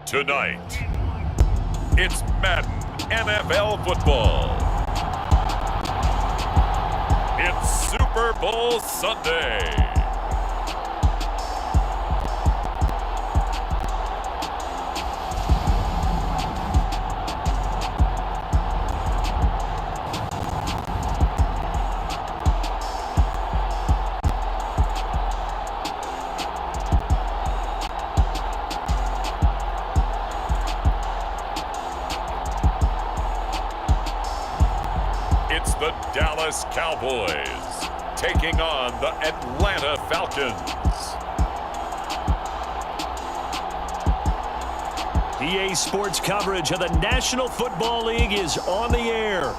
Tonight, it's Madden NFL football. It's Super Bowl Sunday. It's the Dallas Cowboys taking on the Atlanta Falcons. EA Sports coverage of the National Football League is on the air.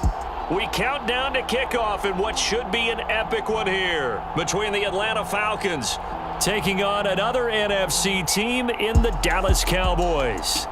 We count down to kickoff in what should be an epic one here between the Atlanta Falcons taking on another NFC team in the Dallas Cowboys.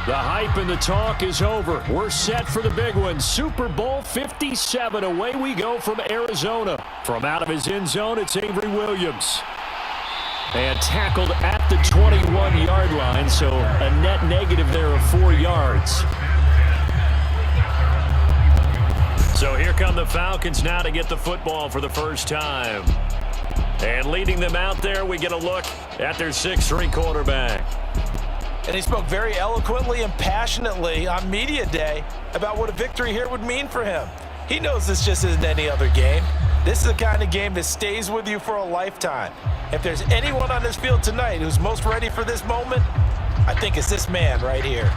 The hype and the talk is over. We're set for the big one. Super Bowl 57. Away we go from Arizona. From out of his end zone, it's Avery Williams. And tackled at the 21-yard line, so a net negative there of 4 yards. So here come the Falcons now to get the football for the first time. And leading them out there, we get a look at their 6'3" quarterback. And he spoke very eloquently and passionately on media day about what a victory here would mean for him. He knows this just isn't any other game. This is the kind of game that stays with you for a lifetime. If there's anyone on this field tonight who's most ready for this moment, I think it's this man right here.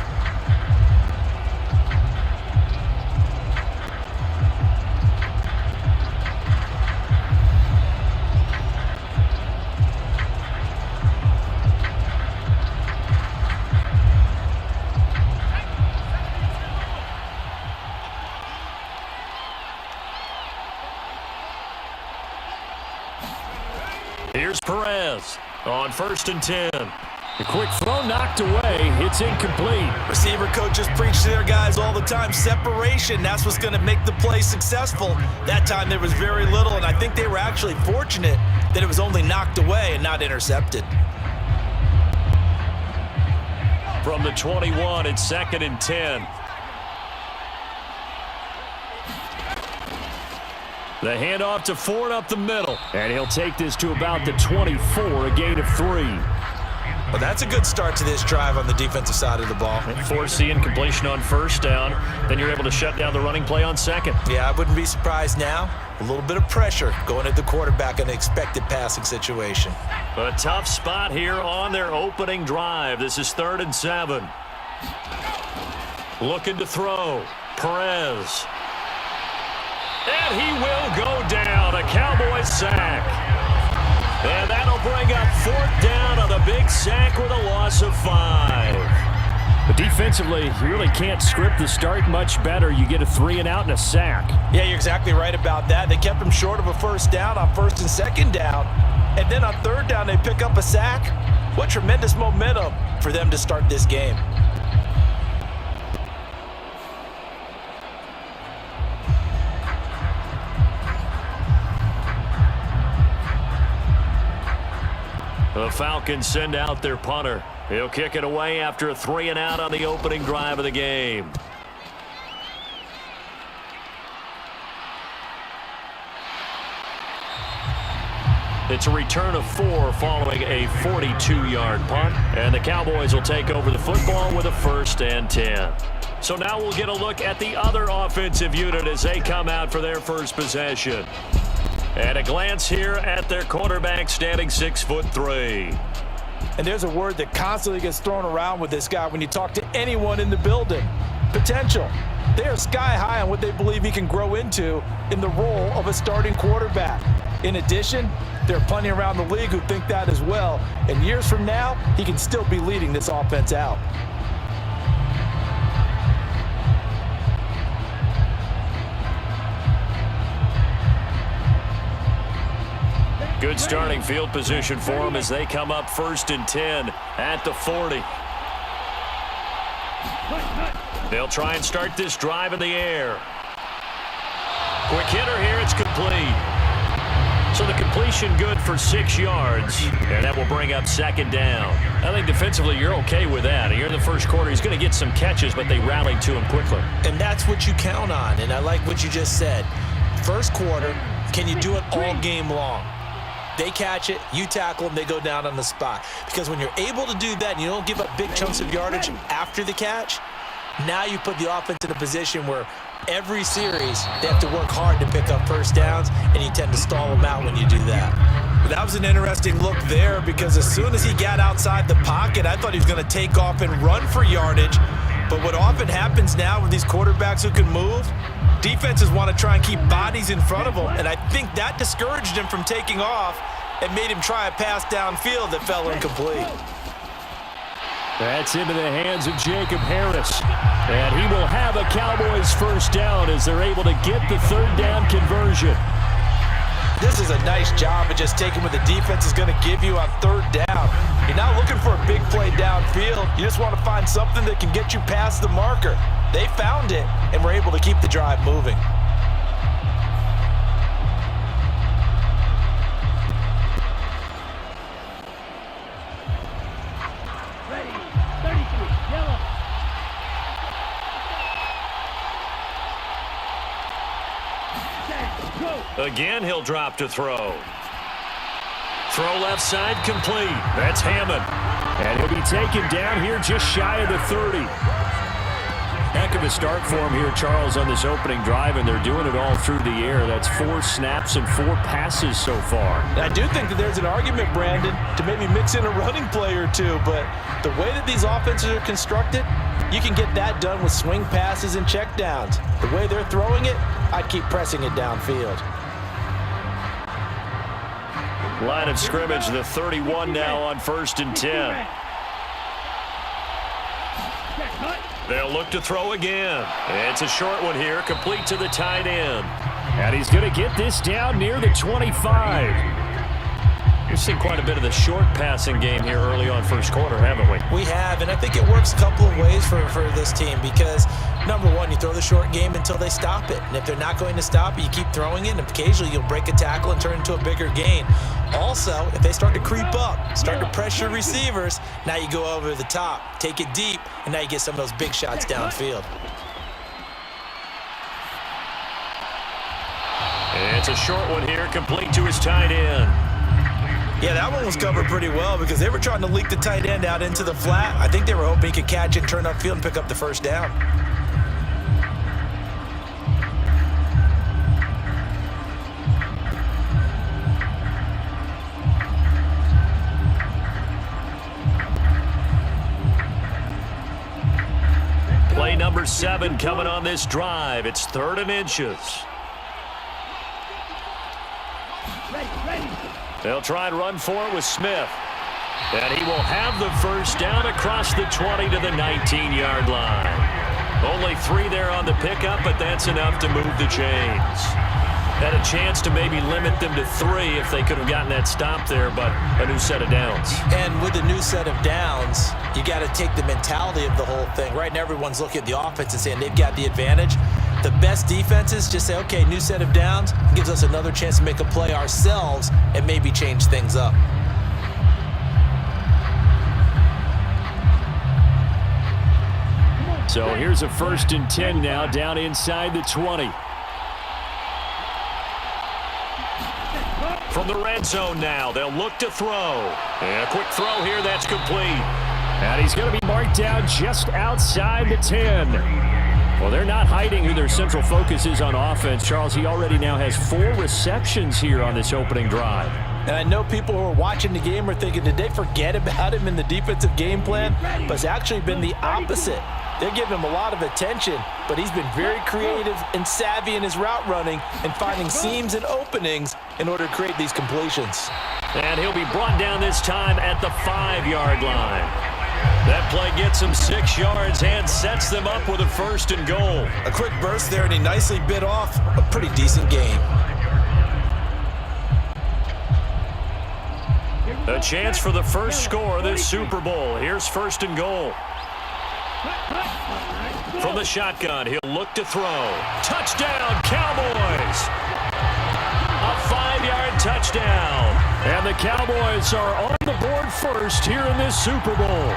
Here's Perez on 1st and 10. A quick throw knocked away. It's incomplete. Receiver coaches preach to their guys all the time. Separation, that's what's going to make the play successful. That time there was very little, and I think they were actually fortunate that it was only knocked away and not intercepted. From the 21, it's 2nd and 10. The handoff to Ford up the middle. And he'll take this to about the 24, a gain of 3. Well, that's a good start to this drive on the defensive side of the ball. Force the incompletion on 1st down. Then you're able to shut down the running play on 2nd. Yeah, I wouldn't be surprised now. A little bit of pressure going at the quarterback in an expected passing situation. A tough spot here on their opening drive. This is 3rd and 7. Looking to throw. Perez. And he will go down. A Cowboys sack. And that'll bring up 4th down on a big sack with a loss of 5. But defensively, you really can't script the start much better. You get a 3 and out and a sack. Yeah, you're exactly right about that. They kept him short of a first down on first and second down. And then on third down, they pick up a sack. What tremendous momentum for them to start this game. The Falcons send out their punter. He'll kick it away after a 3 and out on the opening drive of the game. It's a return of 4 following a 42-yard punt. And the Cowboys will take over the football with a 1st and 10. So now we'll get a look at the other offensive unit as they come out for their first possession. And a glance here at their quarterback standing 6'3". And there's a word that constantly gets thrown around with this guy when you talk to anyone in the building. Potential. They are sky high on what they believe he can grow into in the role of a starting quarterback. In addition, there are plenty around the league who think that as well. And years from now, he can still be leading this offense out. Good starting field position for them as they come up 1st and 10 at the 40. They'll try and start this drive in the air. Quick hitter here, it's complete. So the completion good for 6 yards, and that will bring up 2nd down. I think defensively you're okay with that. Here in the first quarter, he's going to get some catches, but they rallied to him quickly. And that's what you count on, and I like what you just said. First quarter, can you do it all game long? They catch it, you tackle them, they go down on the spot. Because when you're able to do that and you don't give up big chunks of yardage after the catch, now you put the offense in a position where every series they have to work hard to pick up first downs, and you tend to stall them out when you do that. But that was an interesting look there because as soon as he got outside the pocket, I thought he was going to take off and run for yardage. But what often happens now with these quarterbacks who can move, defenses want to try and keep bodies in front of them, and I think that discouraged him from taking off and made him try a pass downfield that fell incomplete. That's into the hands of Jacob Harris. And he will have a Cowboys first down as they're able to get the 3rd down conversion. This is a nice job of just taking what the defense is going to give you on 3rd down. You're not looking for a big play downfield. You just want to find something that can get you past the marker. They found it and were able to keep the drive moving. Again, he'll drop to throw. Throw left side complete. That's Hammond. And he'll be taken down here just shy of the 30. Heck of a start for him here, Charles, on this opening drive, and they're doing it all through the air. That's 4 snaps and 4 passes so far. I do think that there's an argument, Brandon, to maybe mix in a running play or two, but the way that these offenses are constructed, you can get that done with swing passes and checkdowns. The way they're throwing it, I'd keep pressing it downfield. Line of scrimmage, the 31 now on 1st and 10. They'll look to throw again. It's a short one here, complete to the tight end. And he's going to get this down near the 25. We've seen quite a bit of the short passing game here early on first quarter, haven't we? We have, and I think it works a couple of ways for this team because, number one, you throw the short game until they stop it. And if they're not going to stop it, you keep throwing it, and occasionally you'll break a tackle and turn into a bigger gain. Also, if they start to creep up, start to pressure receivers, now you go over the top, take it deep, and now you get some of those big shots downfield. It's a short one here, complete to his tight end. Yeah, that one was covered pretty well because they were trying to leak the tight end out into the flat. I think they were hoping he could catch it and turn upfield and pick up the first down. Play number 7 coming on this drive. It's 3rd and inches. They'll try and run for it with Smith. And he will have the first down across the 20 to the 19-yard line. Only 3 there on the pickup, but that's enough to move the chains. Had a chance to maybe limit them to 3 if they could have gotten that stop there, but a new set of downs. And with a new set of downs, you got to take the mentality of the whole thing. Right now, everyone's looking at the offense and saying they've got the advantage. The best defenses just say, okay, new set of downs gives us another chance to make a play ourselves and maybe change things up. So here's a 1st and 10 now, down inside the 20. From the red zone now, they'll look to throw. And a quick throw here, that's complete. And he's going to be marked down just outside the 10. Well, they're not hiding who their central focus is on offense. Charles, he already now has 4 receptions here on this opening drive. And I know people who are watching the game are thinking, did they forget about him in the defensive game plan? But it's actually been the opposite. They're giving him a lot of attention, but he's been very creative and savvy in his route running and finding seams and openings in order to create these completions. And he'll be brought down this time at the 5-yard line. That play gets him 6 yards and sets them up with a 1st and goal. A quick burst there, and he nicely bit off a pretty decent gain. A chance for the first score of this Super Bowl. Here's 1st and goal. From the shotgun, he'll look to throw. Touchdown, Cowboys! A 5-yard touchdown. And the Cowboys are on the board first here in this Super Bowl.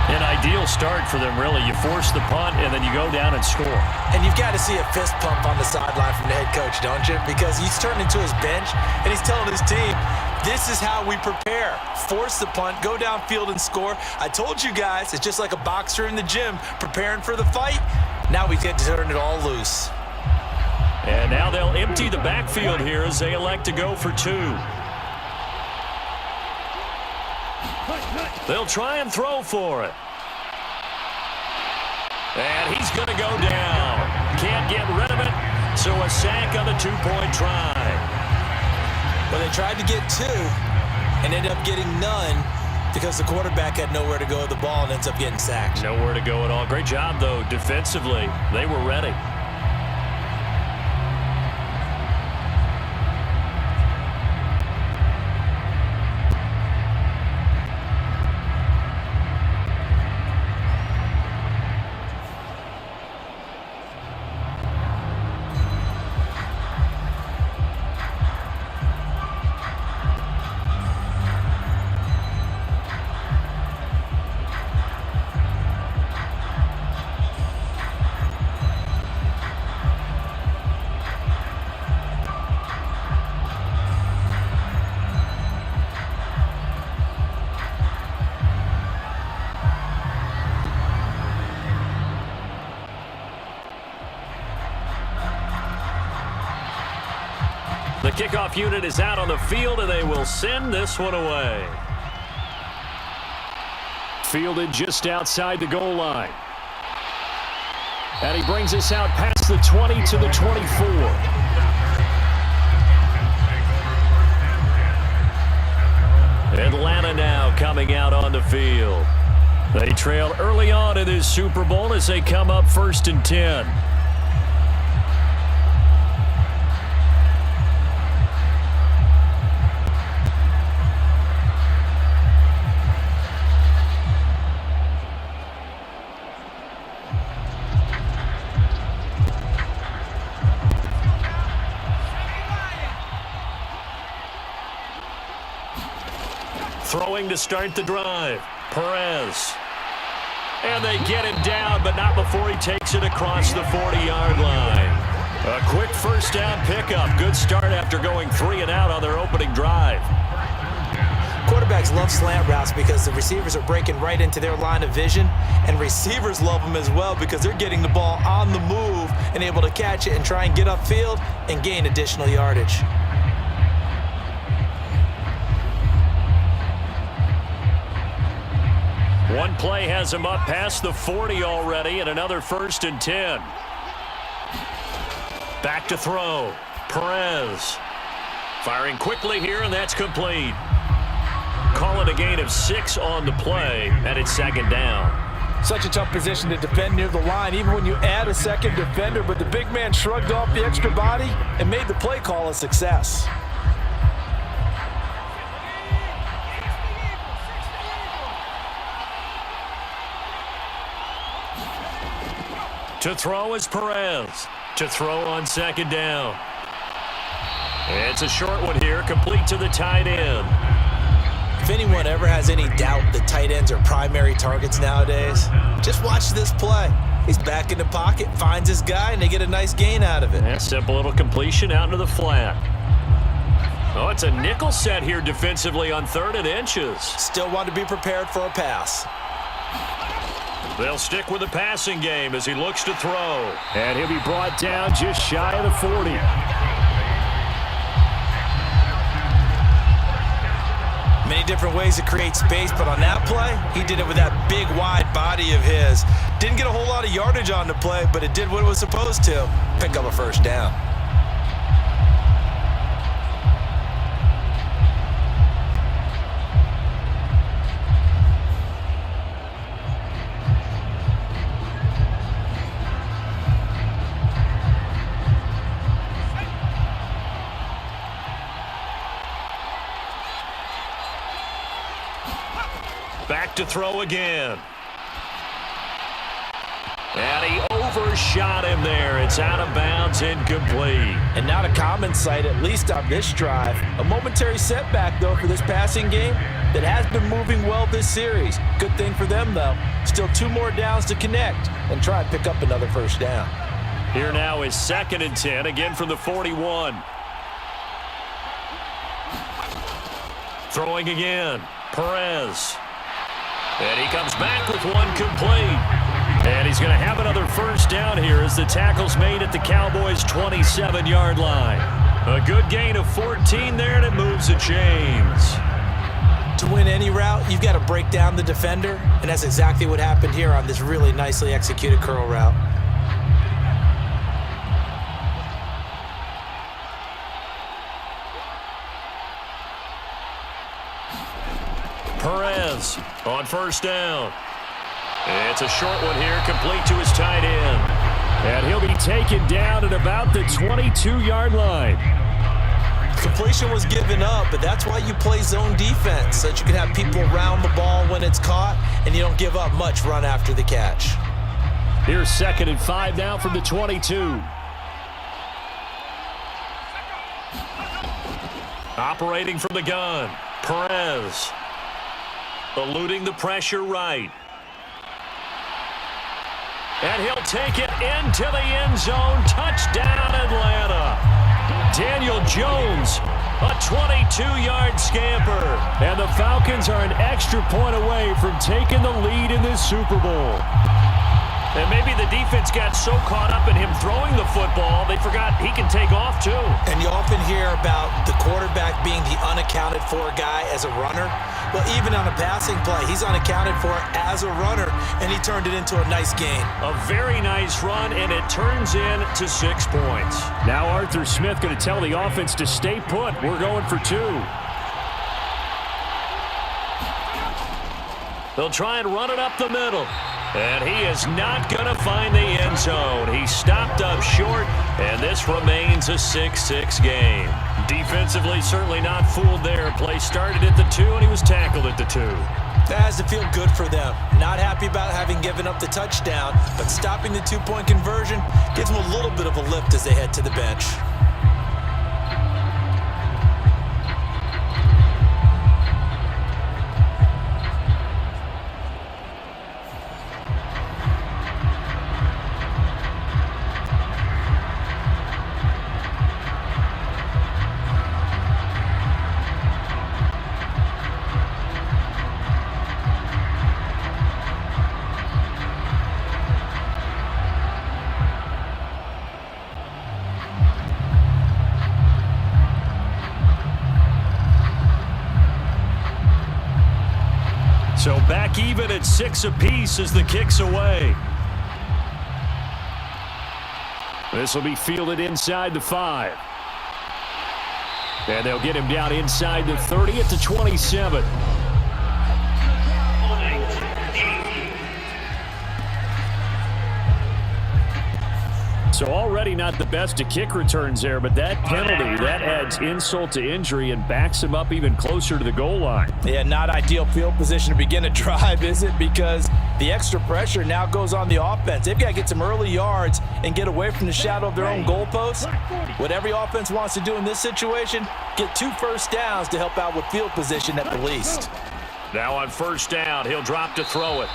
An ideal start for them, really. You force the punt, and then you go down and score. And you've got to see a fist pump on the sideline from the head coach, don't you? Because he's turned into his bench, and he's telling his team, this is how we prepare. Force the punt, go downfield and score. I told you guys, it's just like a boxer in the gym preparing for the fight. Now we get to turn it all loose. And now they'll empty the backfield here as they elect to go for 2. They'll try and throw for it. And he's going to go down. Can't get rid of it, so a sack on the 2-point try. Well, they tried to get 2 and ended up getting none because the quarterback had nowhere to go with the ball and ends up getting sacked. Nowhere to go at all. Great job, though, defensively. They were ready. The kickoff unit is out on the field, and they will send this one away. Fielded just outside the goal line. And he brings us out past the 20 to the 24. Atlanta now coming out on the field. They trail early on in this Super Bowl as they come up 1st and 10. Throwing to start the drive. Perez. And they get him down, but not before he takes it across the 40-yard line. A quick 1st down pickup. Good start after going 3 and out on their opening drive. Quarterbacks love slant routes because the receivers are breaking right into their line of vision, and receivers love them as well because they're getting the ball on the move and able to catch it and try and get upfield and gain additional yardage. One play has him up past the 40 already, and another 1st and 10. Back to throw. Perez. Firing quickly here, and that's complete. call it a gain of 6 on the play, and it's second down. Such a tough position to defend near the line, even when you add a second defender, but the big man shrugged off the extra body and made the play call a success. To throw is Perez. To throw on second down. It's a short one here, complete to the tight end. If anyone ever has any doubt that tight ends are primary targets nowadays, just watch this play. He's back in the pocket, finds his guy, and they get a nice gain out of it. A simple little completion out into the flat. Oh, it's a nickel set here defensively on 3rd and inches. Still want to be prepared for a pass. They'll stick with the passing game as he looks to throw. And he'll be brought down just shy of the 40. Many different ways to create space, but on that play, he did it with that big, wide body of his. Didn't get a whole lot of yardage on the play, but it did what it was supposed to. Pick up a first down. Back to throw again. And he overshot him there. It's out of bounds, incomplete. And not a common sight, at least on this drive. A momentary setback, though, for this passing game that has been moving well this series. Good thing for them, though. Still 2 more downs to connect and try and pick up another first down. Here now is 2nd and 10, again from the 41. Throwing again. Perez. And he comes back with one complete. And he's going to have another first down here as the tackle's made at the Cowboys' 27-yard line. A good gain of 14 there, and it moves the chains. To win any route, you've got to break down the defender, and that's exactly what happened here on this really nicely executed curl route. Perez on first down. It's a short one here, complete to his tight end. And he'll be taken down at about the 22-yard line. Completion was given up, but that's why you play zone defense, so that you can have people around the ball when it's caught, and you don't give up much run after the catch. Here's 2nd and 5 now from the 22. Operating from the gun, Perez. Eluding the pressure right. And he'll take it into the end zone. Touchdown, Atlanta. Daniel Jones, a 22-yard scamper. And the Falcons are an extra point away from taking the lead in this Super Bowl. And maybe the defense got so caught up in him throwing the football, they forgot he can take off too. And you often hear about the quarterback being the unaccounted for guy as a runner. Well, even on a passing play, he's unaccounted for as a runner, and he turned it into a nice gain. A very nice run, and it turns into 6 points. Now Arthur Smith going to tell the offense to stay put. We're going for 2. They'll try and run it up the middle. And he is not going to find the end zone. He stopped up short, and this remains a 6-6 game. Defensively, certainly not fooled there. Play started at the 2, and he was tackled at the 2. That has to feel good for them. Not happy about having given up the touchdown, but stopping the 2-point conversion gives them a little bit of a lift as they head to the bench. So back even at 6 apiece as the kick's away. This will be fielded inside the 5. And they'll get him down inside the 30 at the 27. So already not the best of kick returns there, but that penalty, that adds insult to injury and backs him up even closer to the goal line. Yeah, not ideal field position to begin a drive, is it? Because the extra pressure now goes on the offense. They've got to get some early yards and get away from the shadow of their own goalposts. What every offense wants to do in this situation, get 2 first downs to help out with field position at the least. Now on first down, he'll drop to throw it.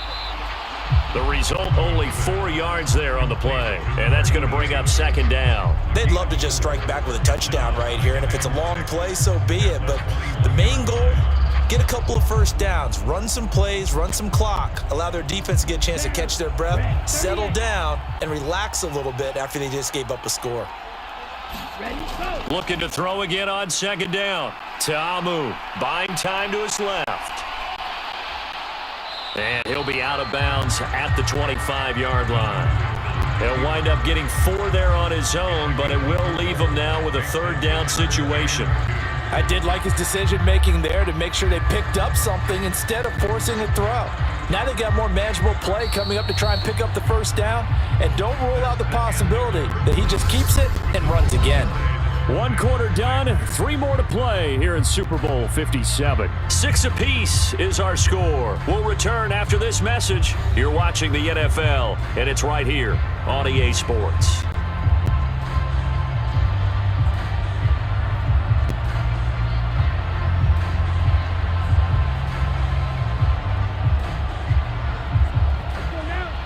The result, only 4 yards there on the play, and that's going to bring up second down. They'd love to just strike back with a touchdown right here, and if it's a long play, so be it. But the main goal, get a couple of first downs, run some plays, run some clock, allow their defense to get a chance to catch their breath, settle down, and relax a little bit after they just gave up a score. Looking to throw again on second down. Ta'amu buying time to his left. And he'll be out of bounds at the 25-yard line. He'll wind up getting 4 there on his own, but it will leave him now with a third down situation. I did like his decision-making there to make sure they picked up something instead of forcing a throw. Now they got more manageable play coming up to try and pick up the first down, and don't rule out the possibility that he just keeps it and runs again. 1 quarter done, 3 more to play here in Super Bowl 57. 6 apiece is our score. We'll return after this message. You're watching the NFL, and it's right here on EA Sports.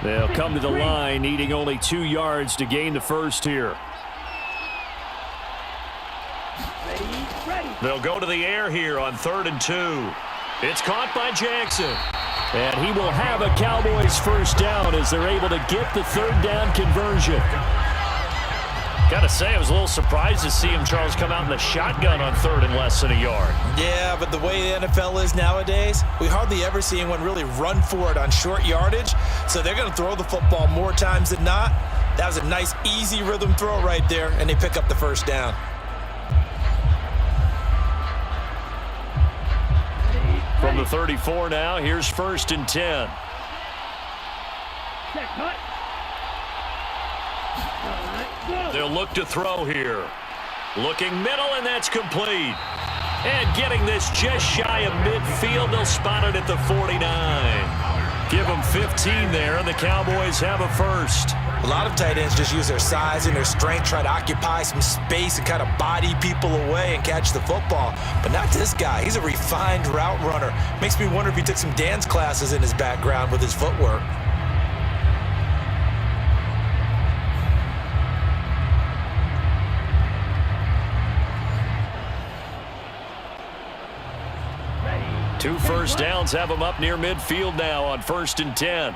They'll come to the line, needing only 2 yards to gain the first here. They'll go to the air here on 3rd and 2. It's caught by Jackson. And he will have a Cowboys first down as they're able to get the third down conversion. Got to say, I was a little surprised to see him, Charles, come out in the shotgun on 3rd and less than a yard. Yeah, but the way the NFL is nowadays, we hardly ever see anyone really run for it on short yardage. So they're going to throw the football more times than not. That was a nice, easy rhythm throw right there, and they pick up the first down. From the 34 now, here's 1st and 10. They'll look to throw here. Looking middle, and that's complete. And getting this just shy of midfield, they'll spot it at the 49. Give them 15 there, and the Cowboys have a first. A lot of tight ends just use their size and their strength, try to occupy some space and kind of body people away and catch the football. But not this guy. He's a refined route runner. Makes me wonder if he took some dance classes in his background with his footwork. Two first downs have him up near midfield now on 1st and 10.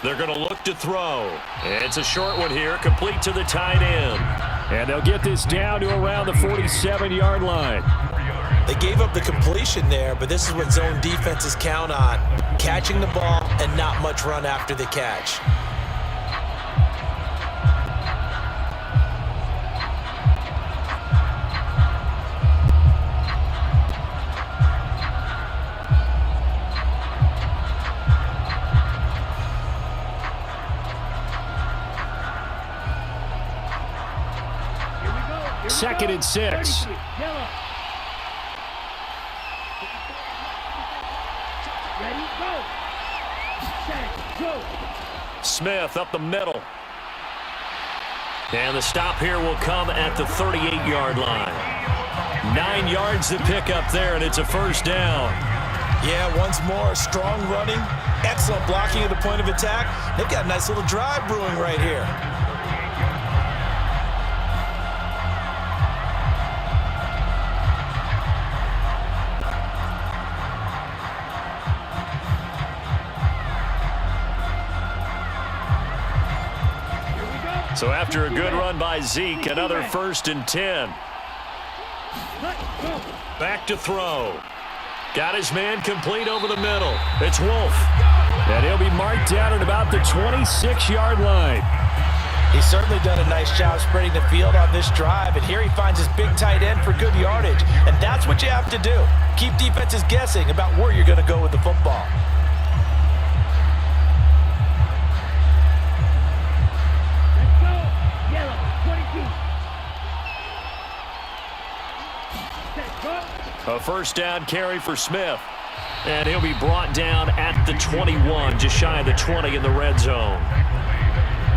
They're going to look to throw. It's a short one here, complete to the tight end. And they'll get this down to around the 47-yard line. They gave up the completion there, but this is what zone defenses count on. Catching the ball and not much run after the catch. Second and 6. Smith up the middle. And the stop here will come at the 38-yard line. 9 yards to pick up there, and it's a first down. Yeah, once more, strong running, excellent blocking at the point of attack. They've got a nice little drive brewing right here. So after a good run by Zeke, another 1st and 10. Back to throw. Got his man complete over the middle. It's Wolf. And he'll be marked down at about the 26-yard line. He's certainly done a nice job spreading the field on this drive, and here he finds his big tight end for good yardage. And that's what you have to do. Keep defenses guessing about where you're going to go with the football. A first down carry for Smith. And he'll be brought down at the 21, just shy of the 20 in the red zone.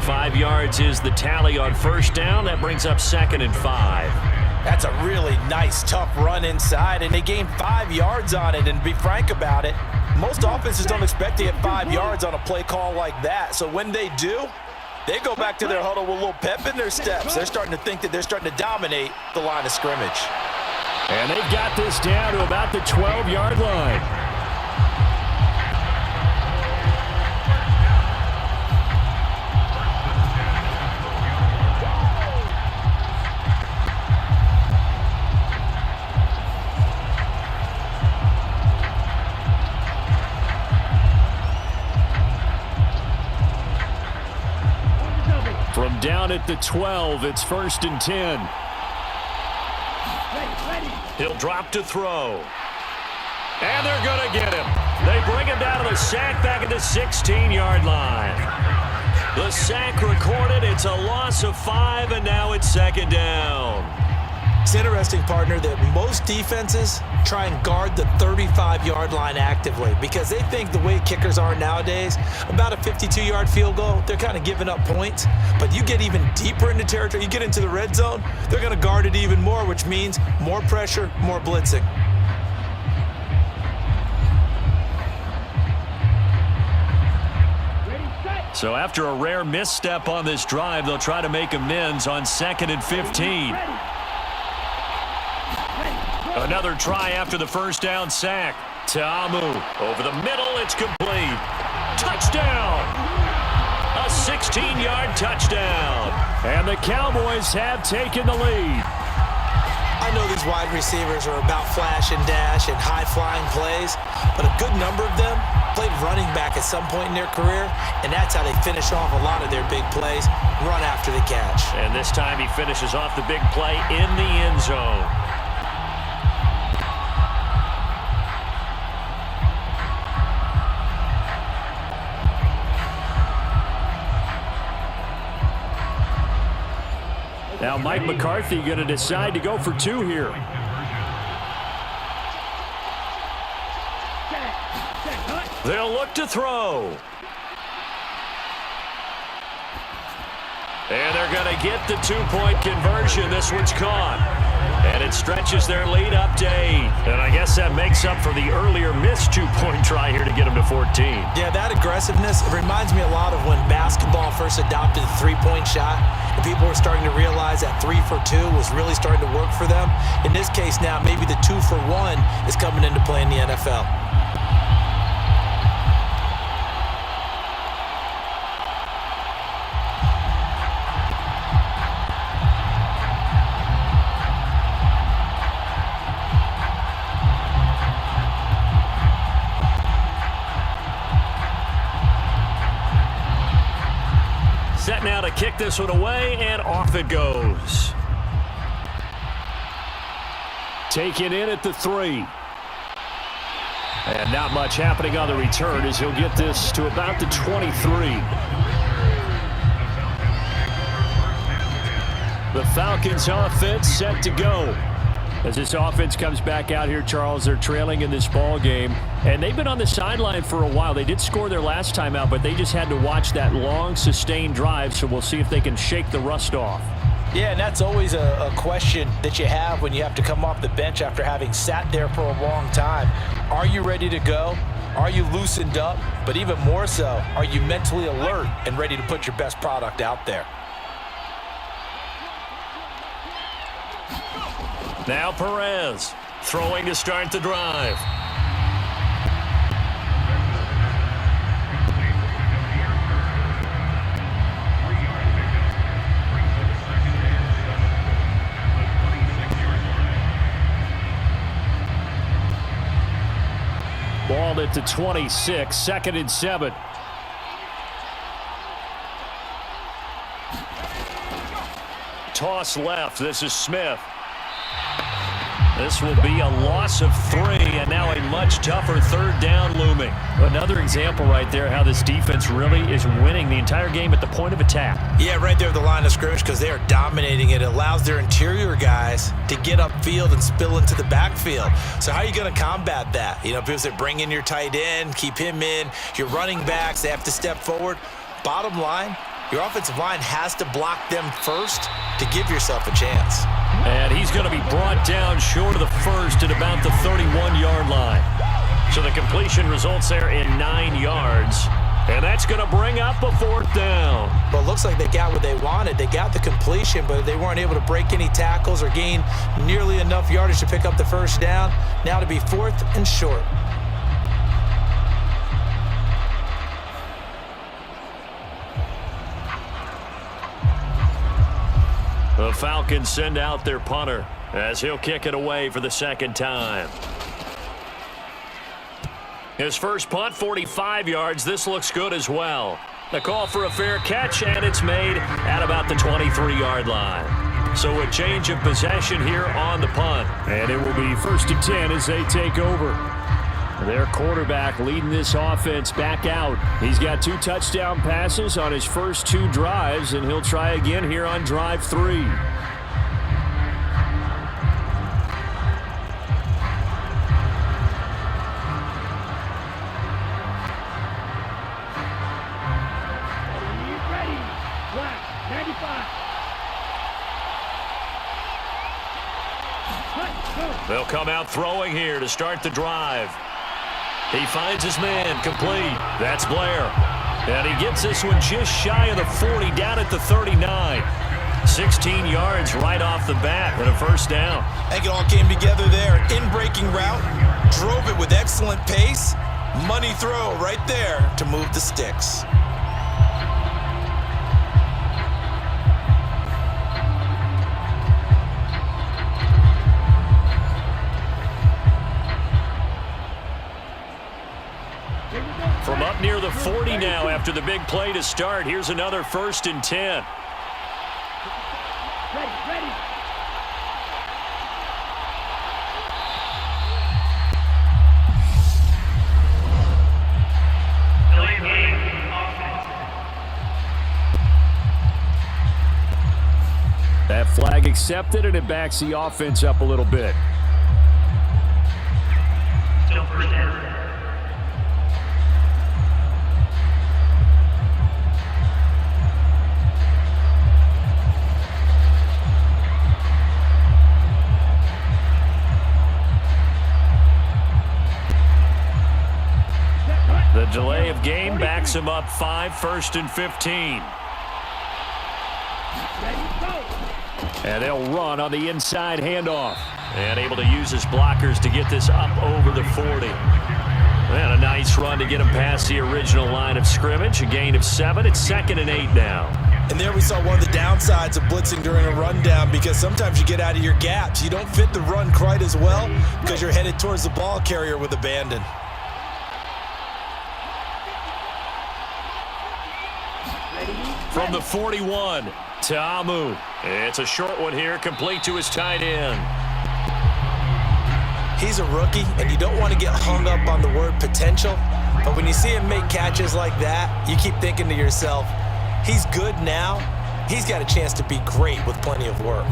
5 yards is the tally on first down. That brings up 2nd and 5. That's a really nice, tough run inside, and they gained 5 yards on it. And to be frank about it, most offenses don't expect to get 5 yards on a play call like that. So when they do, they go back to their huddle with a little pep in their steps. They're starting to think that they're starting to dominate the line of scrimmage. And they've got this down to about the 12-yard line. From down at the 12, it's 1st and 10. He'll drop to throw. And they're going to get him. They bring him down to the sack back at the 16-yard line. The sack recorded. It's a loss of 5, and now it's 2nd down. It's interesting, partner, that most defenses try and guard the 35-yard line actively because they think the way kickers are nowadays, about a 52-yard field goal, they're kind of giving up points. But you get even deeper into territory, you get into the red zone, they're going to guard it even more, which means more pressure, more blitzing. So after a rare misstep on this drive, they'll try to make amends on 2nd and 15. Another try after the first down sack. Ta'amu over the middle. It's complete. Touchdown. A 16-yard touchdown. And the Cowboys have taken the lead. I know these wide receivers are about flash and dash and high-flying plays, but a good number of them played running back at some point in their career, and that's how they finish off a lot of their big plays, run after the catch. And this time he finishes off the big play in the end zone. Now Mike McCarthy going to decide to go for 2 here. They'll look to throw. And they're going to get the 2-point conversion. This one's caught. And it stretches their lead up to 8. And I guess that makes up for the earlier missed 2-point try here to get them to 14. Yeah, that aggressiveness, it reminds me a lot of when basketball first adopted the 3-point shot. And people were starting to realize that 3 for 2 was really starting to work for them. In this case now, maybe the 2 for 1 is coming into play in the NFL. Set now to kick this one away, and off it goes. Taken in at the 3. And not much happening on the return as he'll get this to about the 23. The Falcons offense set to go. As this offense comes back out here, Charles, they're trailing in this ball game. And they've been on the sideline for a while. They did score their last time out, but they just had to watch that long, sustained drive. So we'll see if they can shake the rust off. Yeah, and that's always a question that you have when you have to come off the bench after having sat there for a long time. Are you ready to go? Are you loosened up? But even more so, are you mentally alert and ready to put your best product out there? Now Perez throwing to start the drive. Ball at the 26, 2nd and 7. Toss left. This is Smith. This will be a loss of 3, and now a much tougher third down looming. Another example right there how this defense really is winning the entire game at the point of attack. Yeah, right there at the line of scrimmage because they are dominating it. It allows their interior guys to get upfield and spill into the backfield. So how are you going to combat that? You know, people say bring in your tight end, keep him in. Your running backs, they have to step forward. Bottom line, your offensive line has to block them first to give yourself a chance. And he's going to be brought down short of the first at about the 31-yard line. So the completion results there in 9 yards. And that's going to bring up a 4th down. Well, it looks like they got what they wanted. They got the completion, but they weren't able to break any tackles or gain nearly enough yardage to pick up the first down. Now to be 4th and short. The Falcons send out their punter as he'll kick it away for the second time. His first punt, 45 yards. This looks good as well. The call for a fair catch, and it's made at about the 23-yard line. So a change of possession here on the punt. And it will be 1st and 10 as they take over. Their quarterback leading this offense back out. He's got 2 touchdown passes on his first 2 drives, and he'll try again here on drive 3. They'll come out throwing here to start the drive. He finds his man, complete. That's Blair. And he gets this one just shy of the 40, down at the 39. 16 yards right off the bat and a first down. I think it all came together there. In-breaking route, drove it with excellent pace. Money throw right there to move the sticks. From up near the 40 now after the big play to start. Here's another 1st and 10. Ready. That flag accepted, and it backs the offense up a little bit. Still first down. The delay of game backs him up 5, 1st and 15. And they'll run on the inside handoff. And able to use his blockers to get this up over the 40. And a nice run to get him past the original line of scrimmage. A gain of 7. It's 2nd and 8 now. And there we saw one of the downsides of blitzing during a rundown, because sometimes you get out of your gaps. You don't fit the run quite as well because you're headed towards the ball carrier with abandon. From the 41, Ta'amu. It's a short one here, complete to his tight end. He's a rookie, and you don't want to get hung up on the word potential. But when you see him make catches like that, you keep thinking to yourself, he's good now. He's got a chance to be great with plenty of work.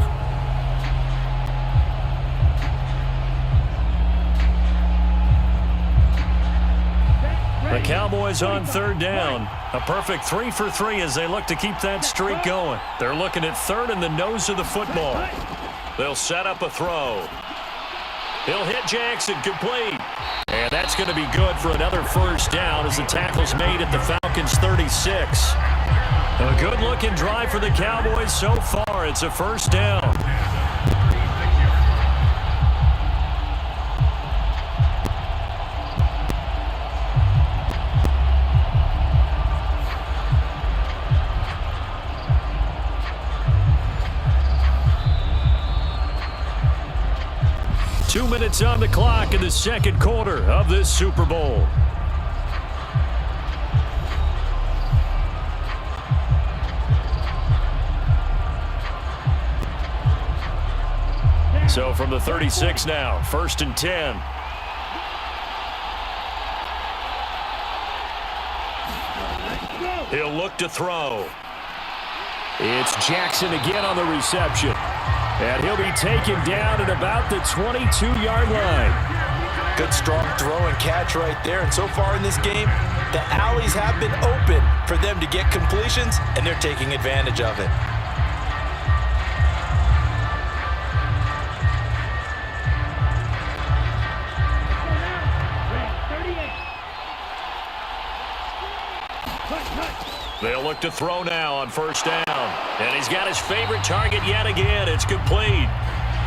The Cowboys on 3rd down. A perfect 3 for 3 as they look to keep that streak going. They're looking at 3rd and the nose of the football. They'll set up a throw. He'll hit Jackson, complete. And that's going to be good for another first down as the tackle's made at the Falcons' 36. A good-looking drive for the Cowboys so far. It's a first down. Two minutes on the clock in the second quarter of this Super Bowl. So from the 36 now, 1st and 10. He'll look to throw. It's Jackson again on the reception. And he'll be taken down at about the 22-yard line. Good strong throw and catch right there. And so far in this game, the alleys have been open for them to get completions, and they're taking advantage of it. They'll look to throw now on 1st down. And he's got his favorite target yet again. It's complete.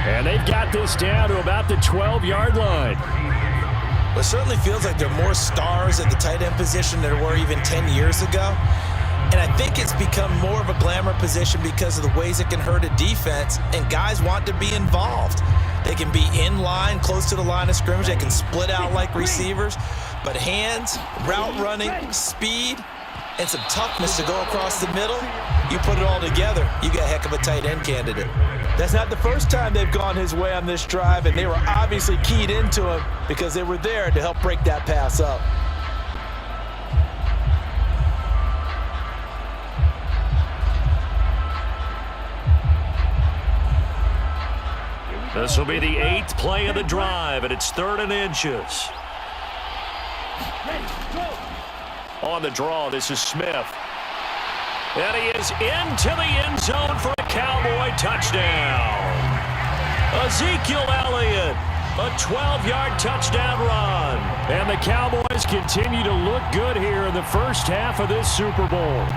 And they've got this down to about the 12-yard line. It certainly feels like there are more stars at the tight end position than there were even 10 years ago. And I think it's become more of a glamour position because of the ways it can hurt a defense, and guys want to be involved. They can be in line, close to the line of scrimmage. They can split out like receivers. But hands, route running, speed, and some toughness to go across the middle, you put it all together, you got a heck of a tight end candidate. That's not the first time they've gone his way on this drive, and they were obviously keyed into him because they were there to help break that pass up. This will be the 8th play of the drive, and it's 3rd and inches. On the draw, this is Smith. And he is into the end zone for a Cowboy touchdown. Ezekiel Elliott, a 12-yard touchdown run. And the Cowboys continue to look good here in the first half of this Super Bowl.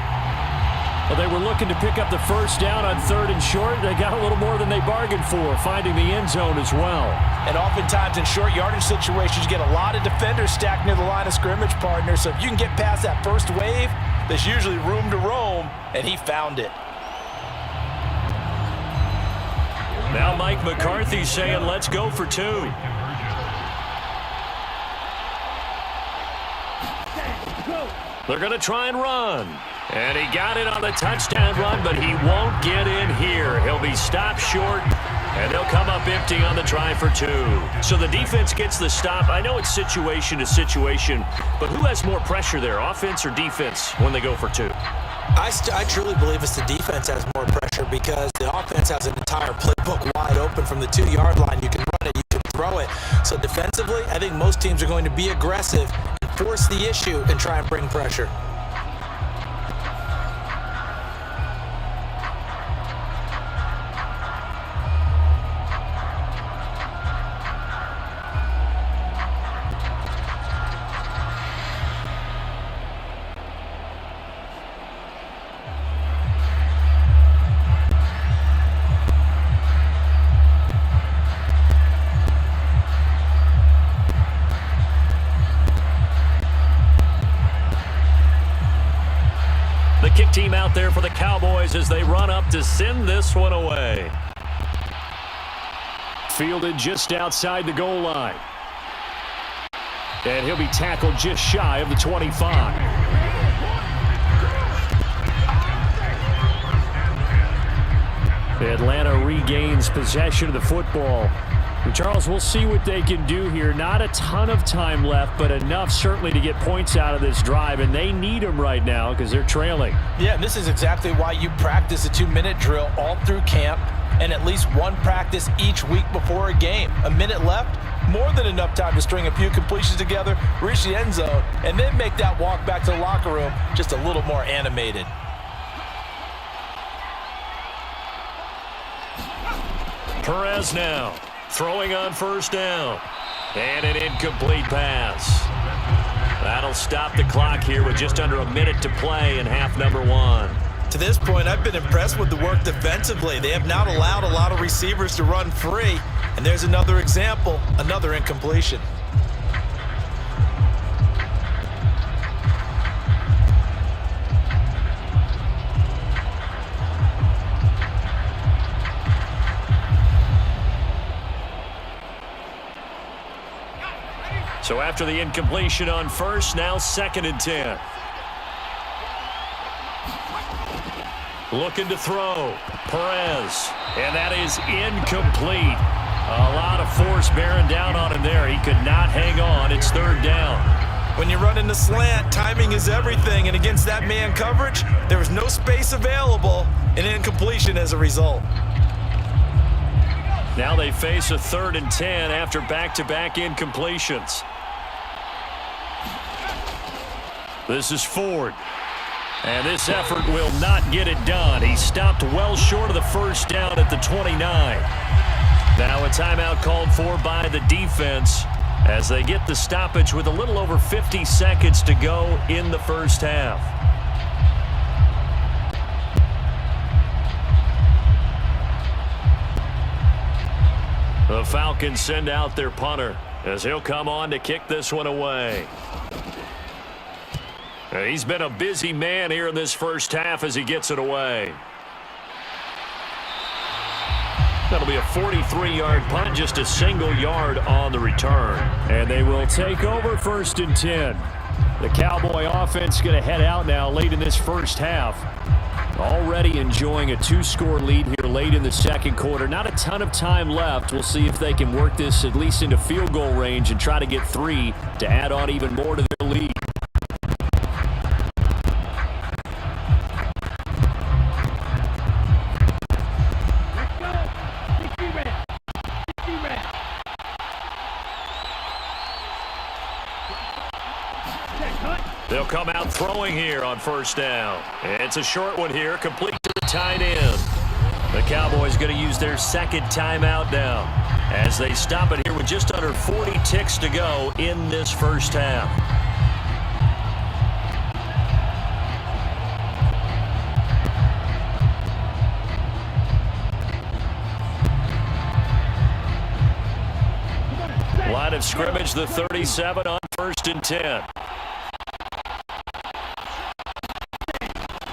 Well, they were looking to pick up the 1st down on 3rd and short. They got a little more than they bargained for, finding the end zone as well. And oftentimes in short yardage situations, you get a lot of defenders stacked near the line of scrimmage, partner. So if you can get past that first wave, there's usually room to roam, and he found it. Now Mike McCarthy saying, let's go for 2. They're going to try and run. And he got it on the touchdown run, but he won't get in here. He'll be stopped short, and they'll come up empty on the try for 2. So the defense gets the stop. I know it's situation to situation, but who has more pressure there, offense or defense, when they go for 2? I truly believe it's the defense has more pressure because the offense has an entire playbook wide open from the 2-yard line. You can run it, you can throw it. So defensively, I think most teams are going to be aggressive and force the issue and try and bring pressure. Kick team out there for the Cowboys as they run up to send this one away. Fielded just outside the goal line. And he'll be tackled just shy of the 25. Atlanta regains possession of the football. And Charles, we'll see what they can do here. Not a ton of time left, but enough certainly to get points out of this drive, and they need them right now because they're trailing. Yeah, and this is exactly why you practice a 2-minute drill all through camp and at least one practice each week before a game. A minute left, more than enough time to string a few completions together, reach the end zone, and then make that walk back to the locker room just a little more animated. Perez now. Throwing on 1st down. And an incomplete pass. That'll stop the clock here with just under a minute to play in half number 1. To this point, I've been impressed with the work defensively. They have not allowed a lot of receivers to run free. And there's another example, another incompletion. So after the incompletion on 1st, now 2nd and 10. Looking to throw. Perez. And that is incomplete. A lot of force bearing down on him there. He could not hang on. It's third down. When you run in the slant, timing is everything, and against that man coverage, there was no space available, and incompletion as a result. Now they face a 3rd and 10 after back-to-back incompletions. This is Ford. And this effort will not get it done. He stopped well short of the first down at the 29. Now a timeout called for by the defense as they get the stoppage with a little over 50 seconds to go in the first half. The Falcons send out their punter as he'll come on to kick this one away. He's been a busy man here in this first half as he gets it away. That'll be a 43-yard punt, just a single yard on the return. And they will take over 1st and 10. The Cowboy offense going to head out now late in this first half. Already enjoying a 2-score lead here late in the second quarter. Not a ton of time left. We'll see if they can work this at least into field goal range and try to get 3 to add on even more to their lead. They'll come out throwing here on first down. It's a short one here, complete to the tight end. The Cowboys going to use their second timeout now as they stop it here with just under 40 ticks to go in this first half. Line of scrimmage, the 37 on 1st and 10.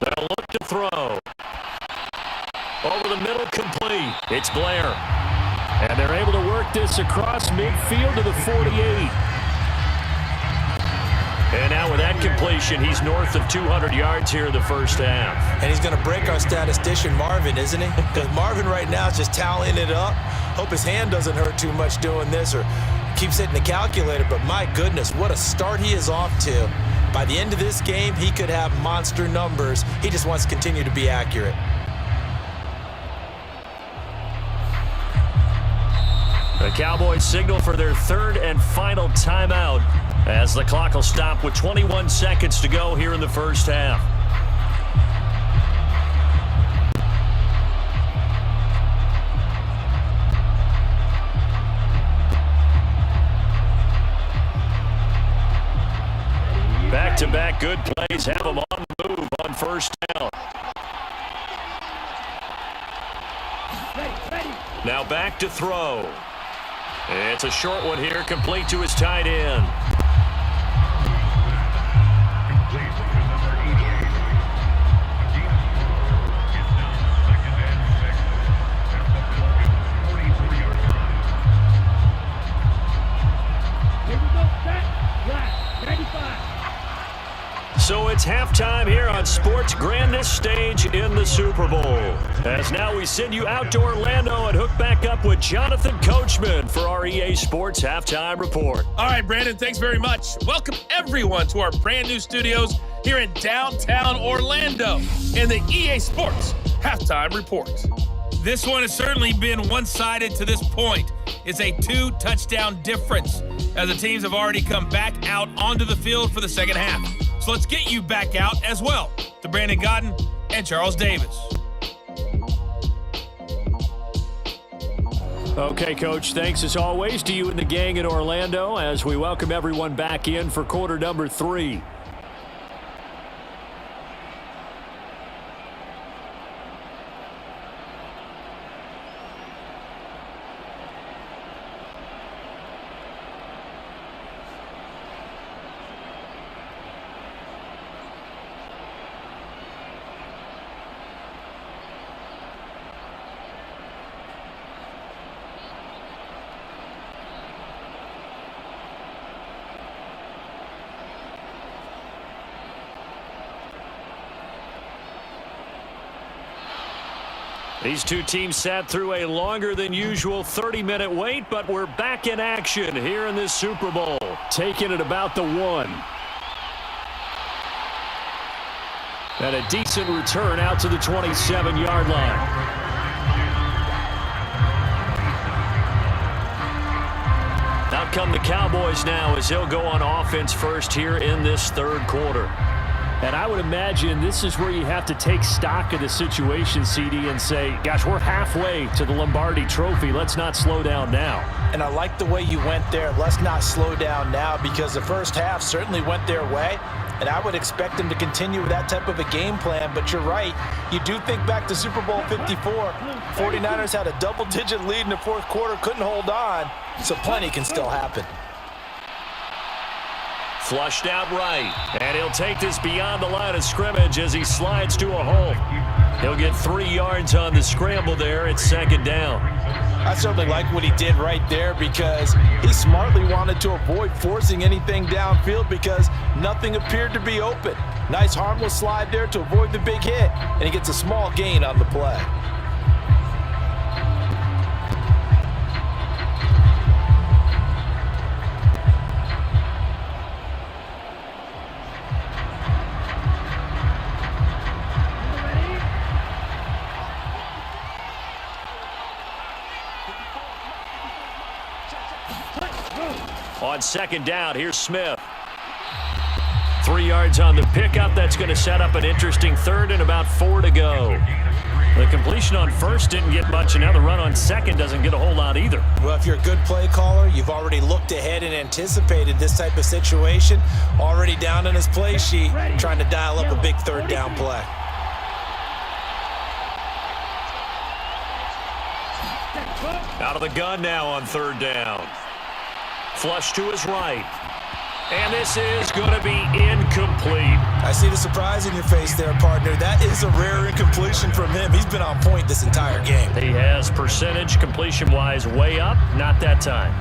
They'll look to throw. Over the middle, complete. It's Blair. And they're able to work this across midfield to the 48. And now with that completion, he's north of 200 yards here in the first half. And he's going to break our statistician Marvin, isn't he? Because Marvin right now is just tallying it up. Hope his hand doesn't hurt too much doing this or keeps hitting the calculator. But my goodness, what a start he is off to. By the end of this game, he could have monster numbers. He just wants to continue to be accurate. The Cowboys signal for their 3rd and final timeout as the clock will stop with 21 seconds to go here in the first half. Back-to-back good plays have them on the move on first down. Now back to throw. It's a short one here, complete to his tight end. So it's halftime here on sports' grandest stage in the Super Bowl. As now we send you out to Orlando and hook back up with Jonathan Coachman for our EA Sports Halftime Report. All right, Brandon, thanks very much. Welcome everyone to our brand new studios here in downtown Orlando in the EA Sports Halftime Report. This one has certainly been one-sided to this point. It's a 2-touchdown difference as the teams have already come back out onto the field for the second half. So let's get you back out as well to Brandon Godden and Charles Davis. Okay, Coach, thanks as always to you and the gang in Orlando as we welcome everyone back in for quarter number 3. These two teams sat through a longer than usual 30-minute wait, but we're back in action here in this Super Bowl. Taking it about the 1. And a decent return out to the 27-yard line. Out come the Cowboys now as they'll go on offense first here in this third quarter. And I would imagine this is where you have to take stock of the situation, CD, and say, gosh, we're halfway to the Lombardi Trophy. Let's not slow down now. And I like the way you went there. Let's not slow down now, because the first half certainly went their way. And I would expect them to continue with that type of a game plan. But you're right. You do think back to Super Bowl 54. 49ers had a double-digit lead in the fourth quarter, couldn't hold on. So plenty can still happen. Flushed out right. And he'll take this beyond the line of scrimmage as he slides to a hole. He'll get 3 yards on the scramble there. It's second down. I certainly like what he did right there, because he smartly wanted to avoid forcing anything downfield because nothing appeared to be open. Nice harmless slide there to avoid the big hit, and he gets a small gain on the play. On second down, here's Smith. 3 yards on the pickup. That's going to set up an interesting third and about 4 to go. The completion on first didn't get much, and now the run on second doesn't get a whole lot either. Well, if you're a good play caller, you've already looked ahead and anticipated this type of situation. Already down on his play sheet, trying to dial up a big third down play. Out of the gun now on third down. Flush to his right. And this is going to be incomplete. I see the surprise in your face there, partner. That is a rare incompletion from him. He's been on point this entire game. He has percentage completion-wise way up. Not that time.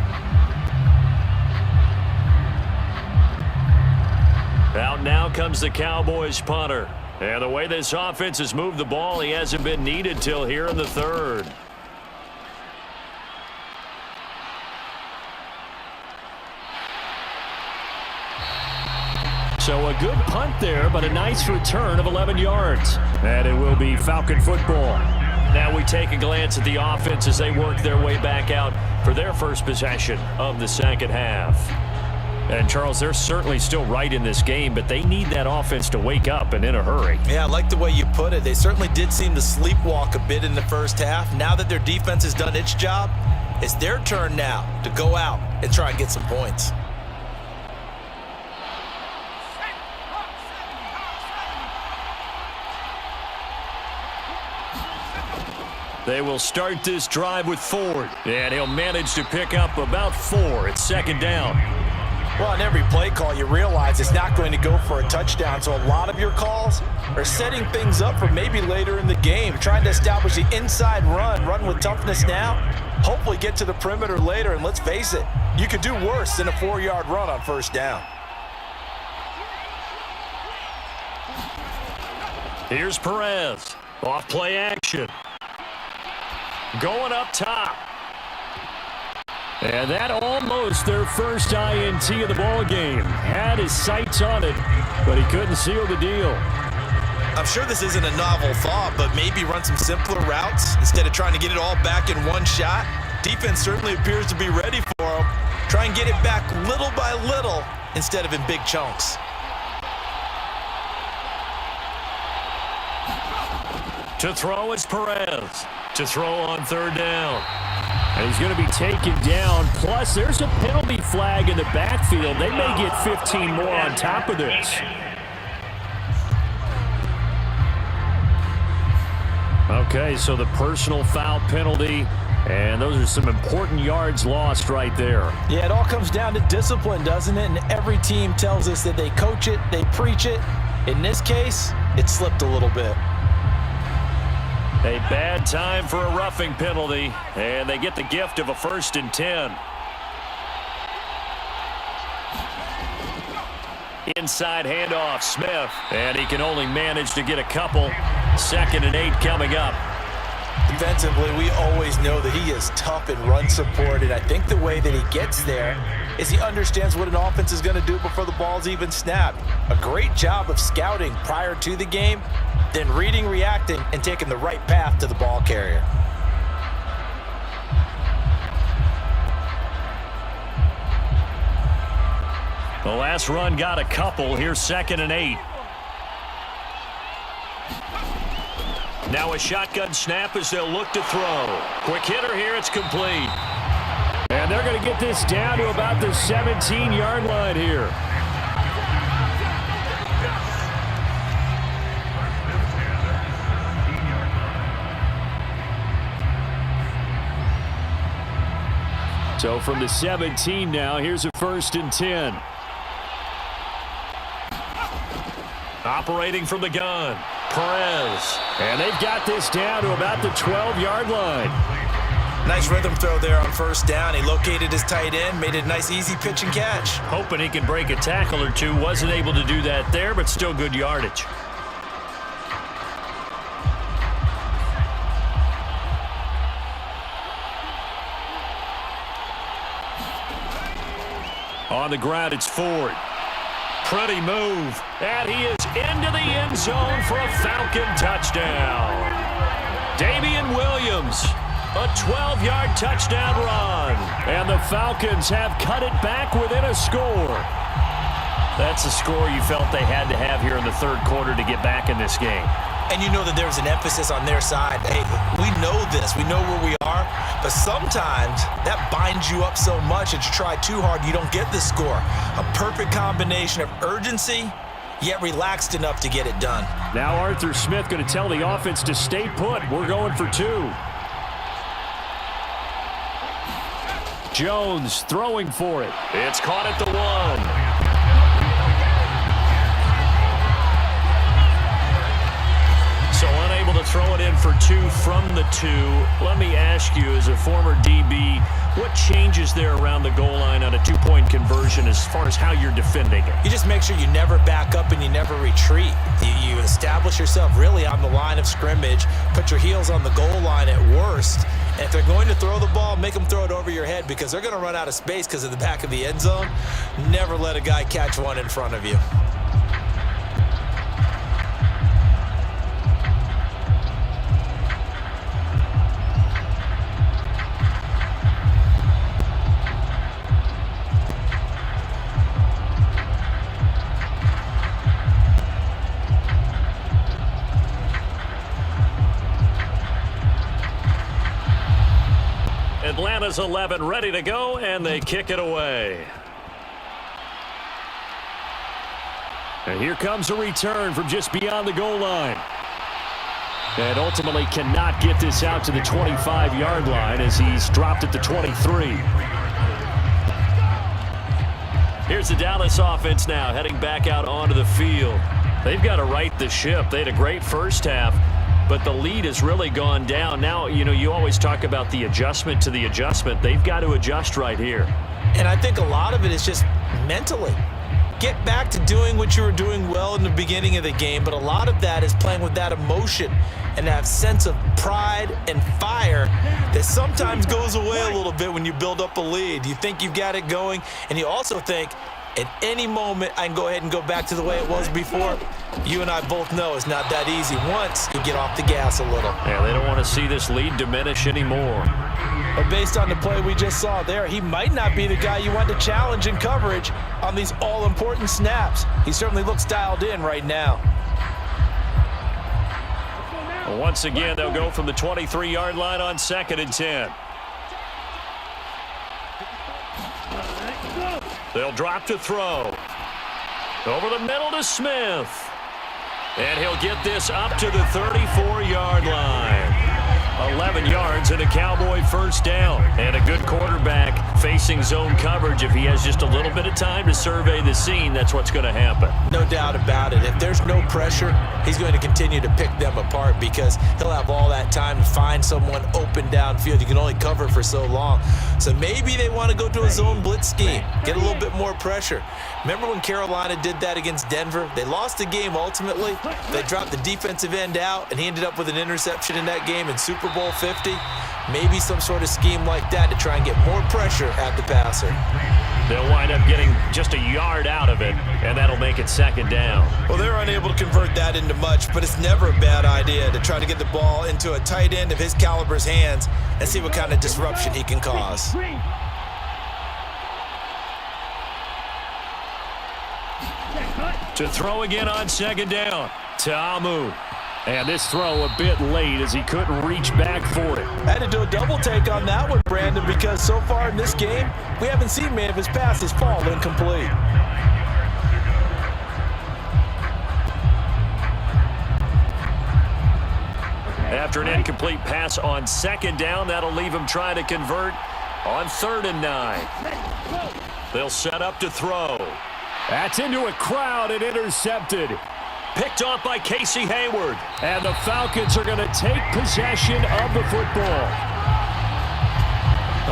Out now comes the Cowboys punter. And the way this offense has moved the ball, he hasn't been needed till here in the third. So a good punt there, but a nice return of 11 yards. And it will be Falcon football. Now we take a glance at the offense as they work their way back out for their first possession of the second half. And, Charles, they're certainly still right in this game, but they need that offense to wake up and in a hurry. Yeah, I like the way you put it. They certainly did seem to sleepwalk a bit in the first half. Now that their defense has done its job, it's their turn now to go out and try and get some points. They will start this drive with Ford, and he'll manage to pick up about 4. It's second down. Well, on every play call, you realize it's not going to go for a touchdown, so a lot of your calls are setting things up for maybe later in the game, trying to establish the inside run with toughness now, hopefully get to the perimeter later, and let's face it, you could do worse than a 4-yard run on first down. Here's Perez. Off play action. Going up top. And that almost their first INT of the ball game. Had his sights on it, but he couldn't seal the deal. I'm sure this isn't a novel thought, but maybe run some simpler routes instead of trying to get it all back in one shot. Defense certainly appears to be ready for him. Try and get it back little by little instead of in big chunks. To throw is Perez. To throw on third down. And he's going to be taken down. Plus, there's a penalty flag in the backfield. They may get 15 more on top of this. Okay, so the personal foul penalty, and those are some important yards lost right there. Yeah, it all comes down to discipline, doesn't it? And every team tells us that they coach it, they preach it. In this case, it slipped a little bit. A bad time for a roughing penalty, and they get the gift of a 1st and 10. Inside handoff, Smith, and he can only manage to get a couple. 2nd and 8 coming up. Defensively, we always know that he is tough in run support, and I think the way that he gets there is he understands what an offense is going to do before the ball's even snapped. A great job of scouting prior to the game, then reading, reacting, and taking the right path to the ball carrier. The last run got a couple. Here's 2nd and 8. Now a shotgun snap as they'll look to throw. Quick hitter here. It's complete. And they're going to get this down to about the 17-yard line here. So from the 17 now, here's a 1st and 10. Operating from the gun, Perez. And they've got this down to about the 12-yard line. Nice rhythm throw there on 1st down. He located his tight end, made it a nice easy pitch and catch. Hoping he can break a tackle or two. Wasn't able to do that there, but still good yardage. On the ground, it's Ford. Pretty move. And he is into the end zone for a Falcon touchdown. Damian Williams, a 12-yard touchdown run. And the Falcons have cut it back within a score. That's a score you felt they had to have here in the 3rd quarter to get back in this game. And you know that there's an emphasis on their side. Hey, we know this. We know where we are. But sometimes that binds you up so much that you try too hard, you don't get the score. A perfect combination of urgency, yet relaxed enough to get it done. Now Arthur Smith going to tell the offense to stay put. We're going for 2. Jones throwing for it. It's caught at the 1. So unable to throw it in for 2 from the 2. Let me ask you, as a former DB, what changes there around the goal line on a 2-point conversion as far as how you're defending it? You just make sure you never back up and you never retreat. You establish yourself really on the line of scrimmage, put your heels on the goal line at worst, and if they're going to throw the ball, make them throw it over your head because they're going to run out of space because of the back of the end zone. Never let a guy catch one in front of you. Atlanta's 11 ready to go, and they kick it away. And here comes a return from just beyond the goal line. And ultimately cannot get this out to the 25-yard line as he's dropped at the 23. Here's the Dallas offense now heading back out onto the field. They've got to right the ship. They had a great first half, but the lead has really gone down. Now, you know, you always talk about the adjustment to the adjustment. They've got to adjust right here. And I think a lot of it is just mentally. Get back to doing what you were doing well in the beginning of the game, but a lot of that is playing with that emotion and that sense of pride and fire that sometimes goes away a little bit when you build up a lead. You think you've got it going, and you also think, at any moment, I can go ahead and go back to the way it was before. You and I both know it's not that easy once you get off the gas a little. Yeah, they don't want to see this lead diminish anymore. But based on the play we just saw there, he might not be the guy you want to challenge in coverage on these all-important snaps. He certainly looks dialed in right now. Well, once again, they'll go from the 23-yard line on 2nd and 10. They'll drop to throw. Over the middle to Smith. And he'll get this up to the 34-yard line. 11 yards and a Cowboy first down. And a good quarterback facing zone coverage, if he has just a little bit of time to survey the scene, that's what's going to happen. No doubt about it. If there's no pressure, he's going to continue to pick them apart because he'll have all that time to find someone open downfield. You can only cover for so long. So maybe they want to go to a zone blitz scheme, get a little bit more pressure. Remember when Carolina did that against Denver? They lost the game ultimately. They dropped the defensive end out, and he ended up with an interception in that game in Super Bowl 50. Maybe some sort of scheme like that to try and get more pressure at the passer. They'll wind up getting just a yard out of it, and that'll make it second down. Well, they're unable to convert that into much, but it's never a bad idea to try to get the ball into a tight end of his caliber's hands and see what kind of disruption he can cause. To throw again on second down, Ta'amu. And this throw a bit late as he couldn't reach back for it. I had to do a double take on that one, Brandon, because so far in this game, we haven't seen many of his passes fall incomplete. After an incomplete pass on second down, that'll leave him trying to convert on 3rd and 9. They'll set up to throw. That's into a crowd and intercepted. Picked off by Casey Hayward. And the Falcons are going to take possession of the football.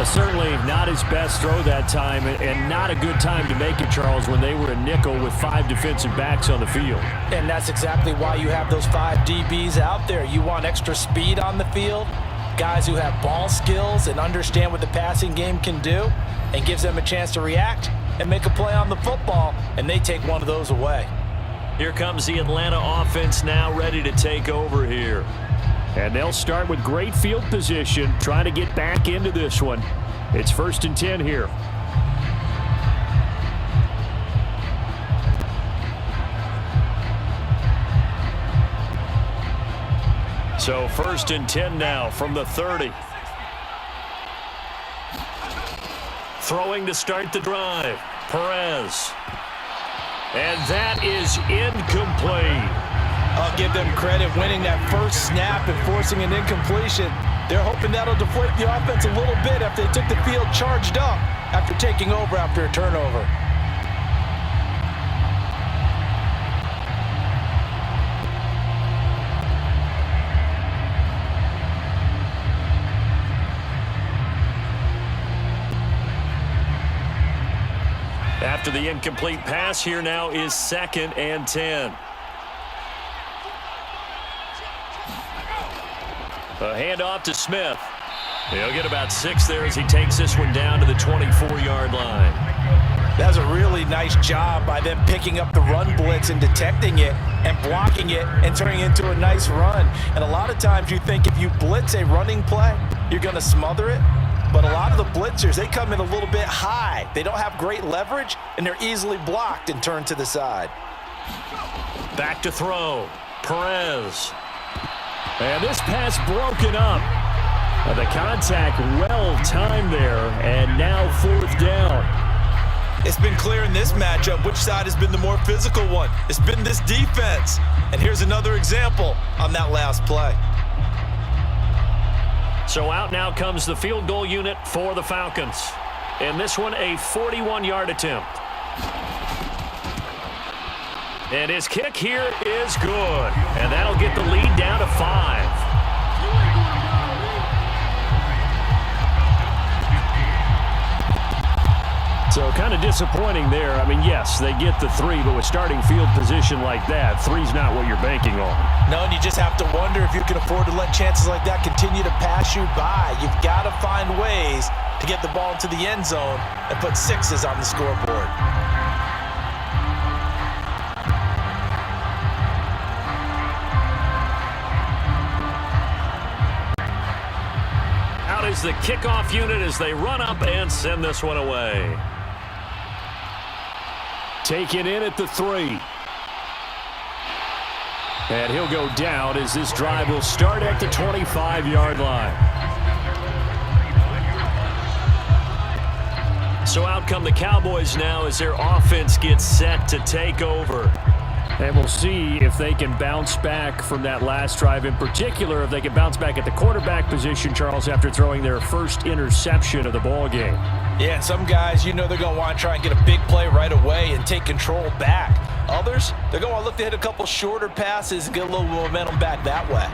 Certainly not his best throw that time, and not a good time to make it, Charles, when they were a nickel with 5 defensive backs on the field. And that's exactly why you have those 5 DBs out there. You want extra speed on the field, guys who have ball skills and understand what the passing game can do, and gives them a chance to react and make a play on the football, and they take one of those away. Here comes the Atlanta offense now ready to take over here. And they'll start with great field position, trying to get back into this one. It's 1st and 10 here. So 1st and 10 now from the 30. Throwing to start the drive, Perez. And that is incomplete. I'll give them credit winning that first snap and forcing an incompletion. They're hoping that'll deflate the offense a little bit after they took the field charged up after taking over after a turnover. After the incomplete pass, here now is 2nd and 10. A handoff to Smith. He'll get about 6 there as he takes this one down to the 24-yard line. That's a really nice job by them picking up the run blitz and detecting it and blocking it and turning it into a nice run. And a lot of times you think if you blitz a running play, you're going to smother it. But a lot of the blitzers, they come in a little bit high. They don't have great leverage, and they're easily blocked and turned to the side. Back to throw. Perez. And this pass broken up. The contact well timed there, and now 4th down. It's been clear in this matchup which side has been the more physical one. It's been this defense. And here's another example on that last play. So out now comes the field goal unit for the Falcons. And this one, a 41-yard attempt. And his kick here is good. And that'll get the lead down to 5. So kind of disappointing there. I mean, yes, they get the 3, but with starting field position like that, 3's not what you're banking on. No, and you just have to wonder if you can afford to let chances like that continue to pass you by. You've got to find ways to get the ball into the end zone and put 6s on the scoreboard. Out is the kickoff unit as they run up and send this one away. Taken in at the 3. And he'll go down as this drive will start at the 25-yard line. So out come the Cowboys now as their offense gets set to take over. And we'll see if they can bounce back from that last drive, in particular, if they can bounce back at the quarterback position, Charles, after throwing their first interception of the ball game. Yeah, some guys, they're going to want to try and get a big play right away and take control back. Others, they're going to look to hit a couple shorter passes and get a little momentum back that way.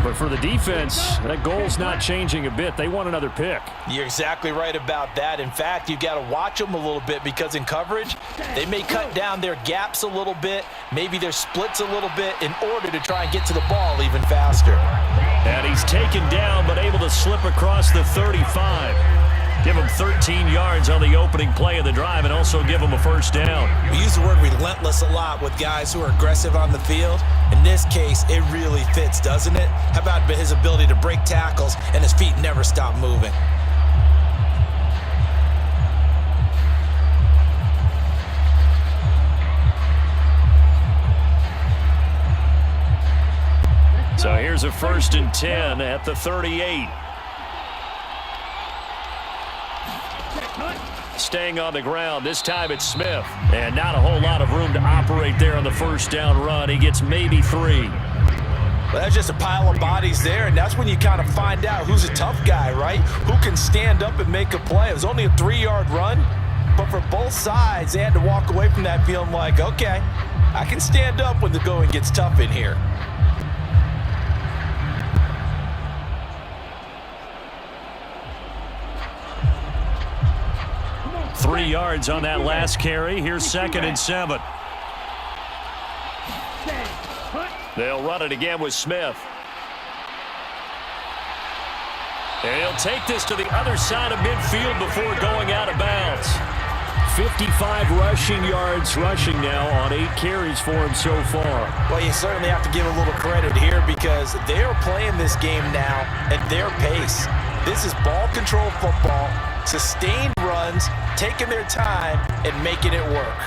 But for the defense, that goal's not changing a bit. They want another pick. You're exactly right about that. In fact, you've got to watch them a little bit because in coverage, they may cut down their gaps a little bit, maybe their splits a little bit in order to try and get to the ball even faster. And he's taken down but able to slip across the 35. Give him 13 yards on the opening play of the drive and also give him a first down. We use the word relentless a lot with guys who are aggressive on the field. In this case, it really fits, doesn't it? How about his ability to break tackles and his feet never stop moving? So here's a 1st and 10 at the 38. Staying on the ground. This time it's Smith. And not a whole lot of room to operate there on the first down run. He gets maybe 3. Well, that's just a pile of bodies there, and that's when you kind of find out who's a tough guy, right? Who can stand up and make a play. It was only a 3-yard run, but for both sides, they had to walk away from that feeling like, okay, I can stand up when the going gets tough in here. Three yards on that last carry. Here's 2nd and 7. They'll run it again with Smith. And he'll take this to the other side of midfield before going out of bounds. 55 rushing yards rushing now on 8 carries for him so far. Well, you certainly have to give a little credit here because they are playing this game now at their pace. This is ball control football, sustained runs, taking their time and making it work.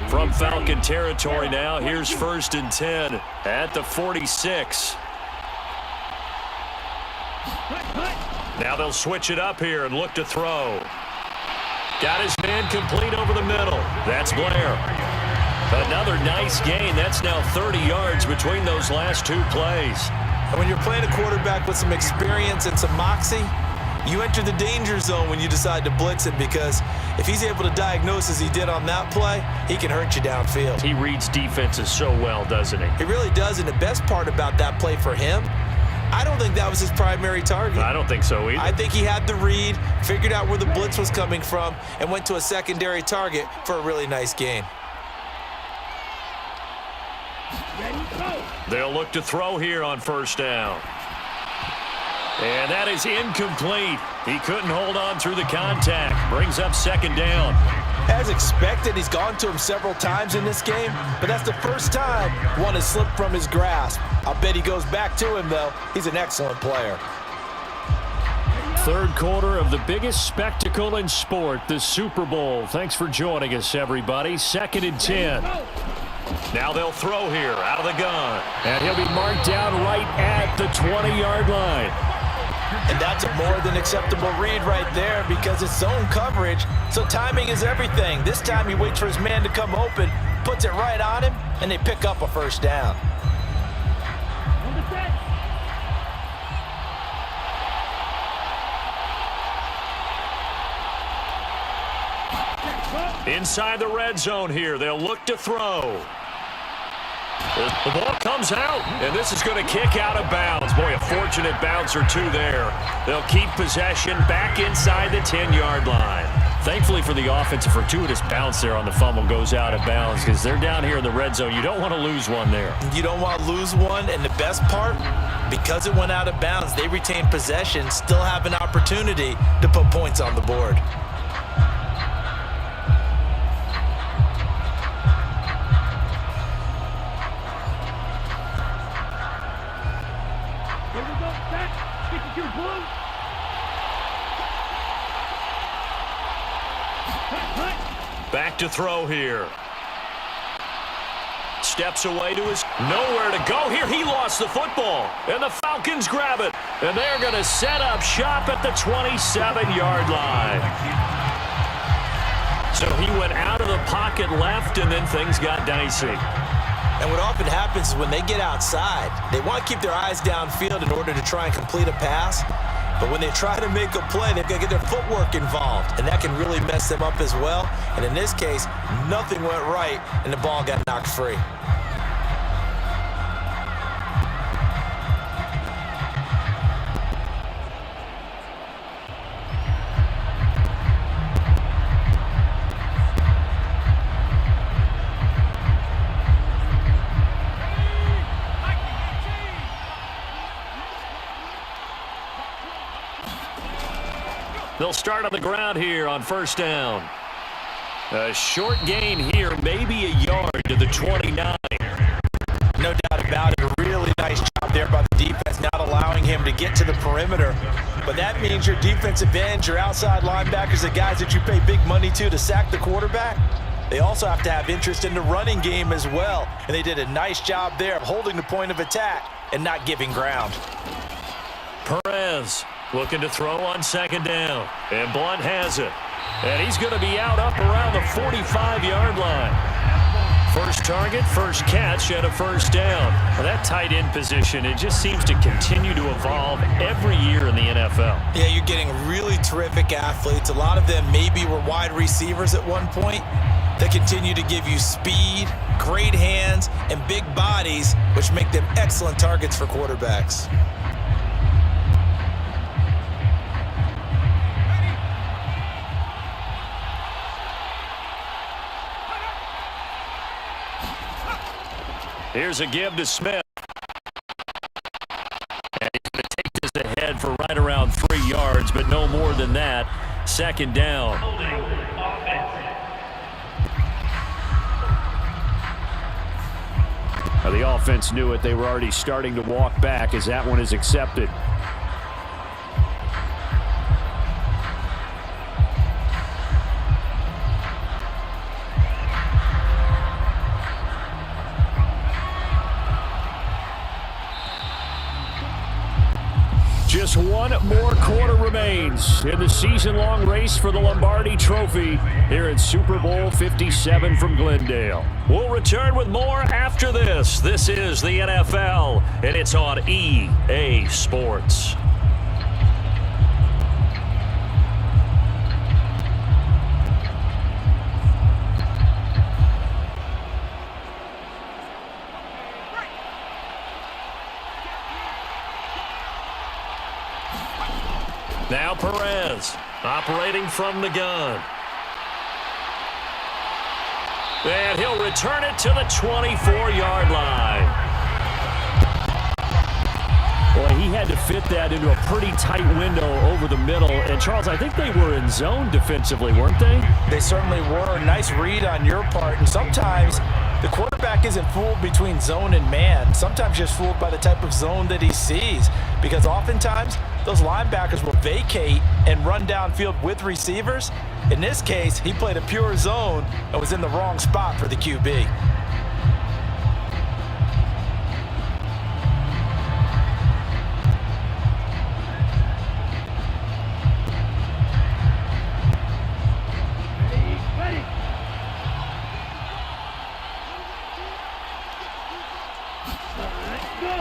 From Falcon territory now, here's 1st and 10 at the 46. Now they'll switch it up here and look to throw. Got his man complete over the middle. That's Blair. Another nice gain. That's now 30 yards between those last 2 plays. And when you're playing a quarterback with some experience and some moxie, you enter the danger zone when you decide to blitz him because if he's able to diagnose as he did on that play, he can hurt you downfield. He reads defenses so well, doesn't he? He really does, and the best part about that play for him, I don't think that was his primary target. I don't think so either. I think he had the read, figured out where the blitz was coming from, and went to a secondary target for a really nice gain. They'll look to throw here on 1st down. And that is incomplete. He couldn't hold on through the contact. Brings up 2nd down. As expected, he's gone to him several times in this game, but that's the first time one has slipped from his grasp. I'll bet he goes back to him, though. He's an excellent player. 3rd quarter of the biggest spectacle in sport, the Super Bowl. Thanks for joining us, everybody. 2nd and 10. Now they'll throw here out of the gun. And he'll be marked down right at the 20-yard line. And that's a more than acceptable read right there because it's zone coverage, so timing is everything. This time he waits for his man to come open, puts it right on him, and they pick up a 1st down. Inside the red zone here, they'll look to throw. The ball comes out, and this is going to kick out of bounds. Boy, a fortunate bounce or 2 there. They'll keep possession back inside the 10-yard line. Thankfully for the offense, a fortuitous bounce there on the fumble goes out of bounds because they're down here in the red zone. You don't want to lose one there. You don't want to lose one, and the best part, because it went out of bounds, they retain possession, still have an opportunity to put points on the board. Back to throw here. steps away to his nowhere to go here. He lost the football, and the Falcons grab it. And they're going to set up shop at the 27-yard line. So he went out of the pocket left, and then things got dicey. And what often happens is when they get outside, they want to keep their eyes downfield in order to try and complete a pass. But when they try to make a play, they've got to get their footwork involved, and that can really mess them up as well. And in this case, nothing went right, and the ball got knocked free. They'll start on the ground here on first down. A short gain here, maybe a yard to the 29. No doubt about it. A really nice job there by the defense, not allowing him to get to the perimeter. But that means your defensive ends, your outside linebackers, the guys that you pay big money to sack the quarterback, they also have to have interest in the running game as well. And they did a nice job there of holding the point of attack and not giving ground. Perez looking to throw on second down. And Blunt has it. And he's going to be out up around the 45-yard line. First target, first catch, and a first down. Well, that tight end position, it just seems to continue to evolve every year in the NFL. Yeah, you're getting really terrific athletes. A lot of them maybe were wide receivers at one point. They continue to give you speed, great hands, and big bodies, which make them excellent targets for quarterbacks. Here's a give to Smith. And he's going to take this ahead for right around 3 yards, but no more than that. Second down. Now, the offense knew it. They were already starting to walk back as that one is accepted. Just one more quarter remains in the season-long race for the Lombardi Trophy here in Super Bowl 57 from Glendale. We'll return with more after this. This is the NFL, and it's on EA Sports. Now Perez operating from the gun. And he'll return it to the 24-yard line. Boy, he had to fit that into a pretty tight window over the middle. And, Charles, I think they were in zone defensively, weren't they? They certainly were. A nice read on your part. And sometimes the quarterback isn't fooled between zone and man. Sometimes just fooled by the type of zone that he sees. Because oftentimes those linebackers will vacate and run downfield with receivers. In this case, he played a pure zone and was in the wrong spot for the QB.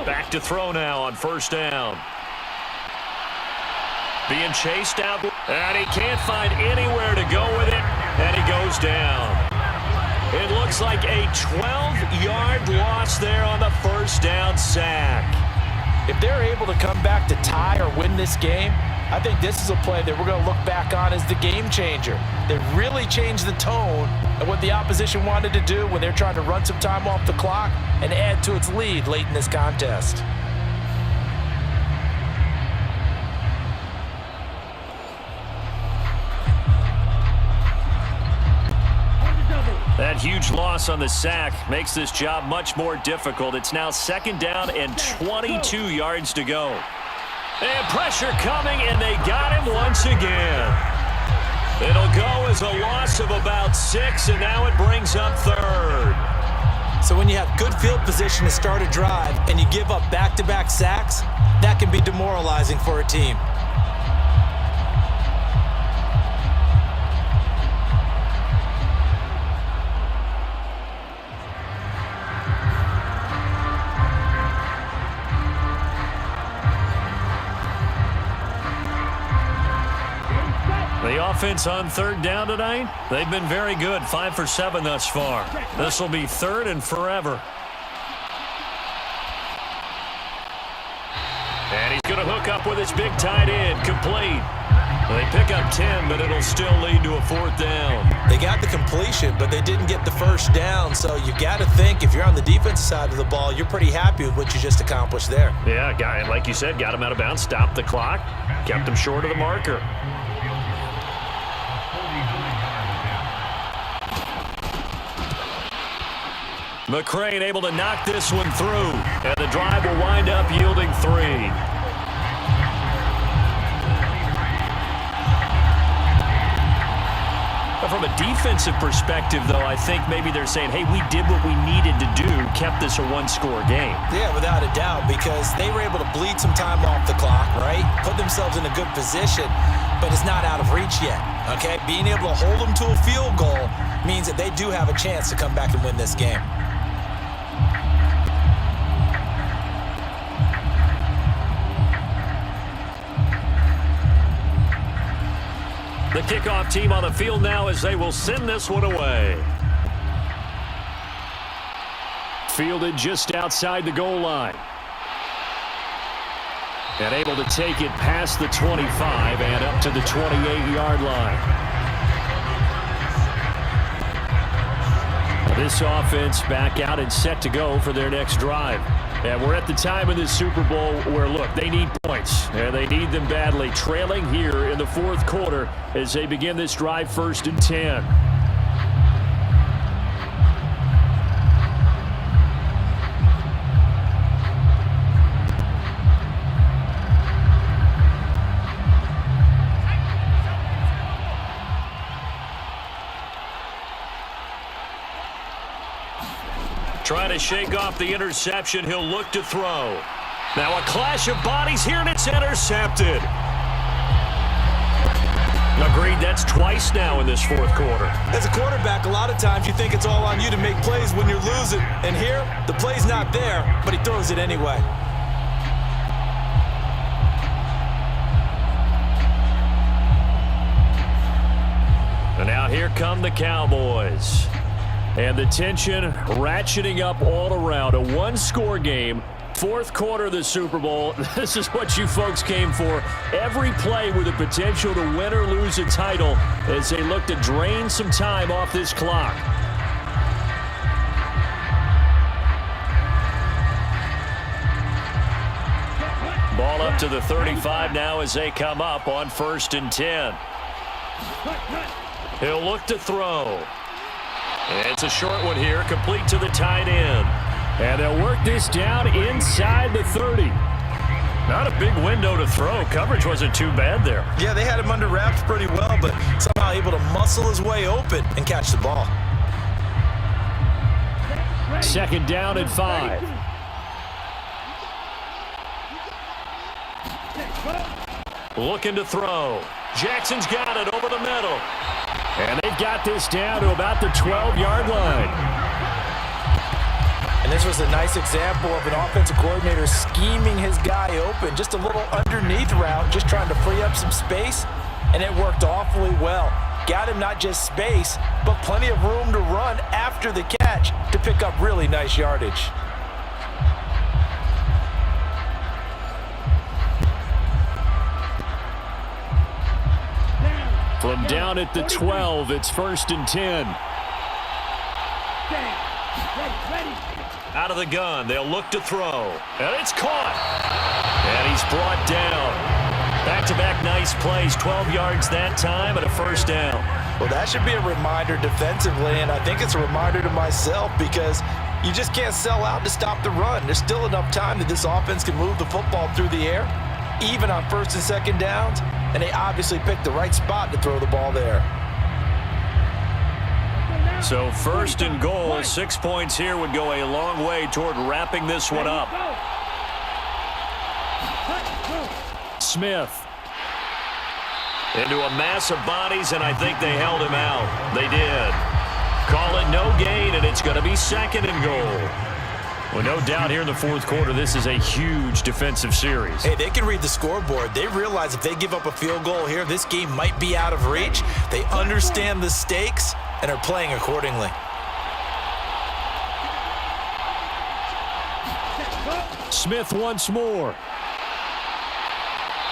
Back to throw now on first down. Being chased out, and he can't find anywhere to go with it, and he goes down. It looks like a 12-yard loss there on the first down sack. If they're able to come back to tie or win this game, I think this is a play that we're going to look back on as the game changer. They really changed the tone of what the opposition wanted to do when they're trying to run some time off the clock and add to its lead late in this contest. That huge loss on the sack makes this job much more difficult. It's now second down and 22 yards to go. And pressure coming, and they got him once again. It'll go as a loss of about 6, and now it brings up third. So when you have good field position to start a drive and you give up back-to-back sacks, that can be demoralizing for a team. The offense on third down tonight, they've been very good, 5 for 7 thus far. This will be third and forever. And he's going to hook up with his big tight end, complete. They pick up 10, but it'll still lead to a fourth down. They got the completion, but they didn't get the first down, so you got to think if you're on the defensive side of the ball, you're pretty happy with what you just accomplished there. Yeah, guy, like you said, got him out of bounds, stopped the clock, kept him short of the marker. McCrane able to knock this one through, and the drive will wind up yielding 3. From a defensive perspective, though, I think maybe they're saying, hey, we did what we needed to do, kept this a one-score game. Yeah, without a doubt, because they were able to bleed some time off the clock, right? Put themselves in a good position, but it's not out of reach yet, okay? Being able to hold them to a field goal means that they do have a chance to come back and win this game. The kickoff team on the field now as they will send this one away. Fielded just outside the goal line. And able to take it past the 25 and up to the 28-yard line. This offense back out and set to go for their next drive. And we're at the time of this Super Bowl where, look, they need points. And they need them badly. Trailing here in the fourth quarter as they begin this drive, 1st and 10. Trying to shake off the interception. He'll look to throw. Now a clash of bodies here, and it's intercepted. Agreed, that's twice now in this fourth quarter. As a quarterback, a lot of times you think it's all on you to make plays when you're losing. And here, the play's not there, but he throws it anyway. And now here come the Cowboys. And the tension ratcheting up all around. A one-score game. Fourth quarter of the Super Bowl. This is what you folks came for. Every play with the potential to win or lose a title as they look to drain some time off this clock. Ball up to the 35 now as they come up on 1st and 10. He'll look to throw. It's a short one here, complete to the tight end. And they'll work this down inside the 30. Not a big window to throw. Coverage wasn't too bad there. Yeah, they had him under wraps pretty well, but somehow able to muscle his way open and catch the ball. 2nd down and 5. Looking to throw. Jackson's got it over the middle. And they've got this down to about the 12-yard line. And this was a nice example of an offensive coordinator scheming his guy open. Just a little underneath route, just trying to free up some space, and it worked awfully well. Got him not just space, but plenty of room to run after the catch to pick up really nice yardage. From down at the 12, it's 1st and 10. Out of the gun, they'll look to throw. And it's caught. And he's brought down. Back-to-back nice plays, 12 yards that time and a 1st down. Well, that should be a reminder defensively, and I think it's a reminder to myself because you just can't sell out to stop the run. There's still enough time that this offense can move the football through the air, even on 1st and 2nd downs, and they obviously picked the right spot to throw the ball there. So first and goal, 6 points here would go a long way toward wrapping this one up. Smith. Into a mass of bodies, and I think they held him out. They did. Call it no gain, and it's going to be second and goal. Well, no doubt here in the fourth quarter, this is a huge defensive series. Hey, they can read the scoreboard. They realize if they give up a field goal here, this game might be out of reach. They understand the stakes and are playing accordingly. Smith once more.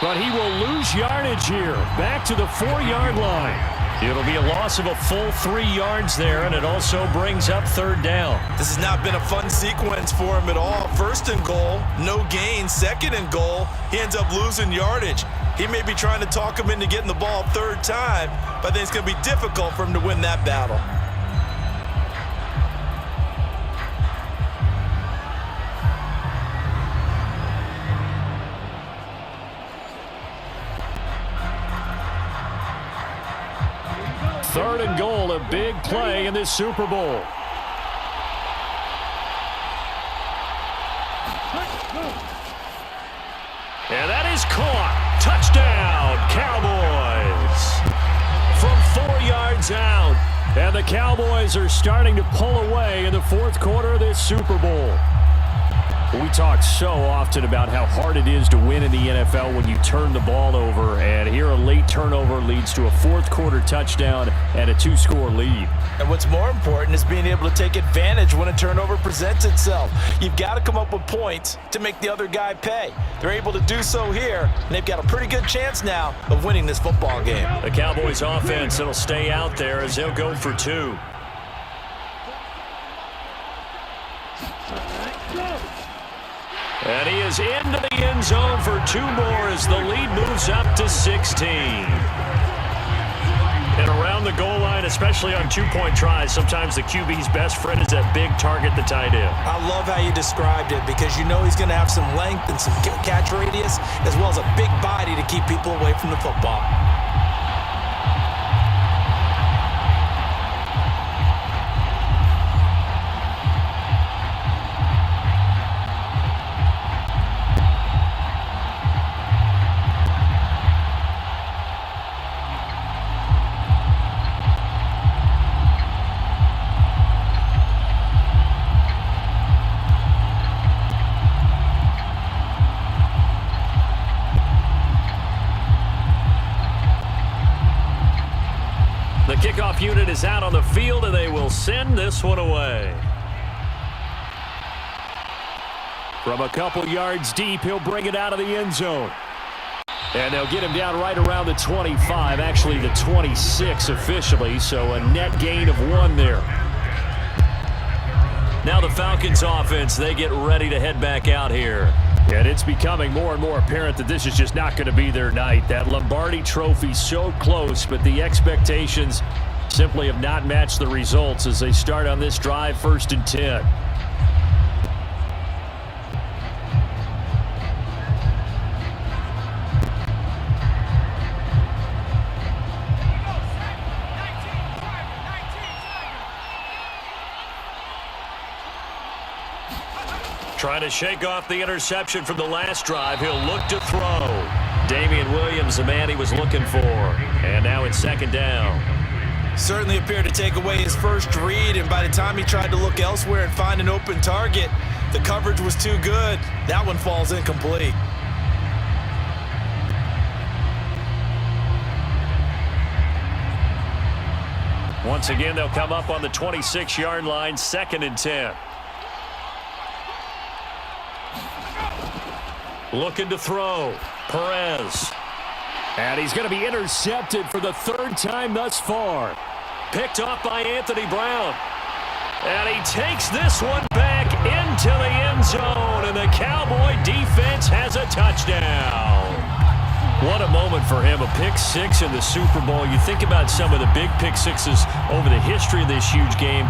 But he will lose yardage here. Back to the 4-yard line. It'll be a loss of a full 3 yards there, and it also brings up third down. This has not been a fun sequence for him at all. First and goal, no gain. Second and goal, he ends up losing yardage. He may be trying to talk him into getting the ball third time, but I think it's going to be difficult for him to win that battle. Third and goal, a big play in this Super Bowl. And that is caught. Touchdown, Cowboys. From 4 yards out. And the Cowboys are starting to pull away in the fourth quarter of this Super Bowl. We talk so often about how hard it is to win in the NFL when you turn the ball over, and here a late turnover leads to a fourth quarter touchdown and a 2-score lead. And what's more important is being able to take advantage when a turnover presents itself. You've got to come up with points to make the other guy pay. They're able to do so here, and they've got a pretty good chance now of winning this football game. The Cowboys offense, it'll stay out there as they'll go for 2. And he is into the end zone for 2 more as the lead moves up to 16. And around the goal line, especially on 2-point tries, sometimes the QB's best friend is that big target, the tight end. I love how you described it because you know he's going to have some length and some catch radius as well as a big body to keep people away from the football. The kickoff unit is out on the field, and they will send this one away. From a couple yards deep, he'll bring it out of the end zone. And they'll get him down right around the 25, actually the 26 officially, so a net gain of 1 there. Now the Falcons offense, they get ready to head back out here. And it's becoming more and more apparent that this is just not going to be their night. That Lombardi trophy so close, but the expectations simply have not matched the results as they start on this drive, 1st and 10. Trying to shake off the interception from the last drive. He'll look to throw. Damian Williams, the man he was looking for. And now it's 2nd down. Certainly appeared to take away his first read, and by the time he tried to look elsewhere and find an open target, the coverage was too good. That one falls incomplete. Once again, they'll come up on the 26-yard line, 2nd and 10. Looking to throw. Perez. And he's going to be intercepted for the 3rd time thus far. Picked off by Anthony Brown. And he takes this one back into the end zone. And the Cowboy defense has a touchdown. What a moment for him. A pick 6 in the Super Bowl. You think about some of the big pick 6s over the history of this huge game.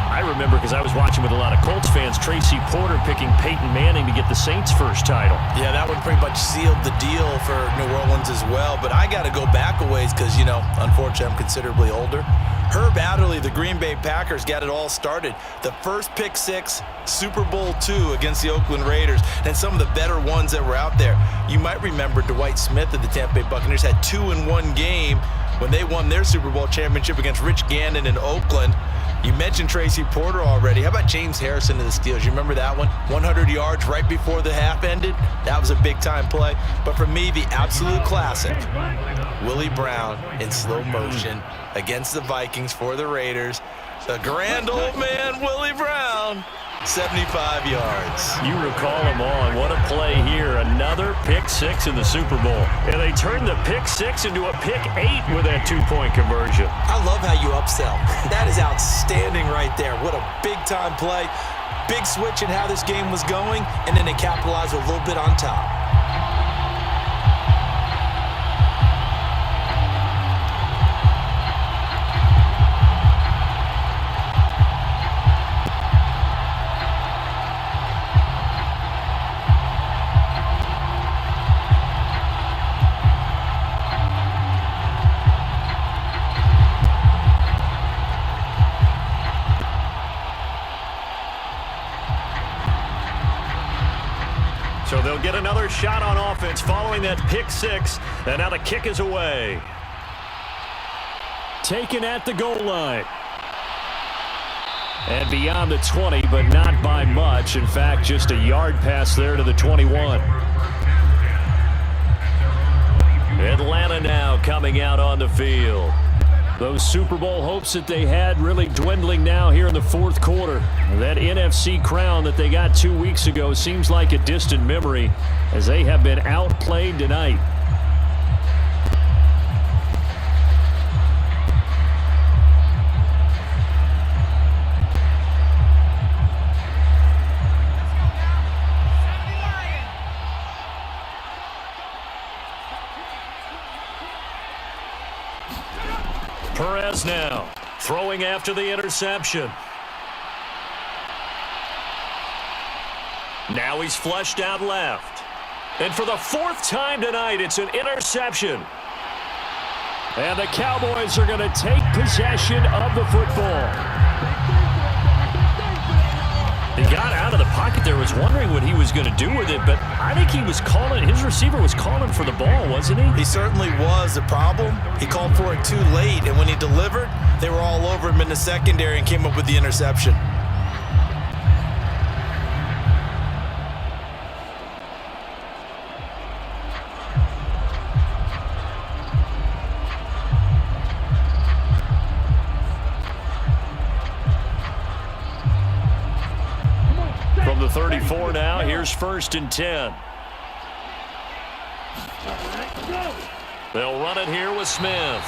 I remember because I was watching with a lot of Colts fans, Tracy Porter picking Peyton Manning to get the Saints' first title. Yeah, that one pretty much sealed the deal for New Orleans as well. But I got to go back a ways because, you know, unfortunately I'm considerably older. Herb Adderley, the Green Bay Packers, got it all started. The first pick six, Super Bowl II against the Oakland Raiders, and some of the better ones that were out there. You might remember Dwight Smith of the Tampa Bay Buccaneers had 2 in one game when they won their Super Bowl championship against Rich Gannon in Oakland. You mentioned Tracy Porter already. How about James Harrison of the Steelers? You remember that one? 100 yards right before the half ended? That was a big-time play. But for me, the absolute classic, Willie Brown in slow motion against the Vikings for the Raiders. The grand old man, Willie Brown, 75 yards. You recall them all, and what a play here. Another pick six in the Super Bowl. And they turned the pick six into a pick 8 with that 2-point conversion. I love how you upsell. That is outstanding right there. What a big-time play. Big switch in how this game was going, and then they capitalized a little bit on top. So they'll get another shot on offense following that pick six, and now the kick is away. Taken at the goal line. And beyond the 20, but not by much. In fact, just a yard pass there to the 21. Atlanta now coming out on the field. Those Super Bowl hopes that they had really dwindling now here in the fourth quarter. That NFC crown that they got 2 weeks ago seems like a distant memory as they have been outplayed tonight. Perez now throwing after the interception. Now he's flushed out left. And for the 4th time tonight, it's an interception. And the Cowboys are going to take possession of the football. He got out of the pocket there, was wondering what he was going to do with it, but I think he was calling, his receiver was calling for the ball, wasn't he? He certainly was. The problem, he called for it too late, and when he delivered, they were all over him in the secondary and came up with the interception. From the 34 now, here's 1st and 10. They'll run it here with Smith.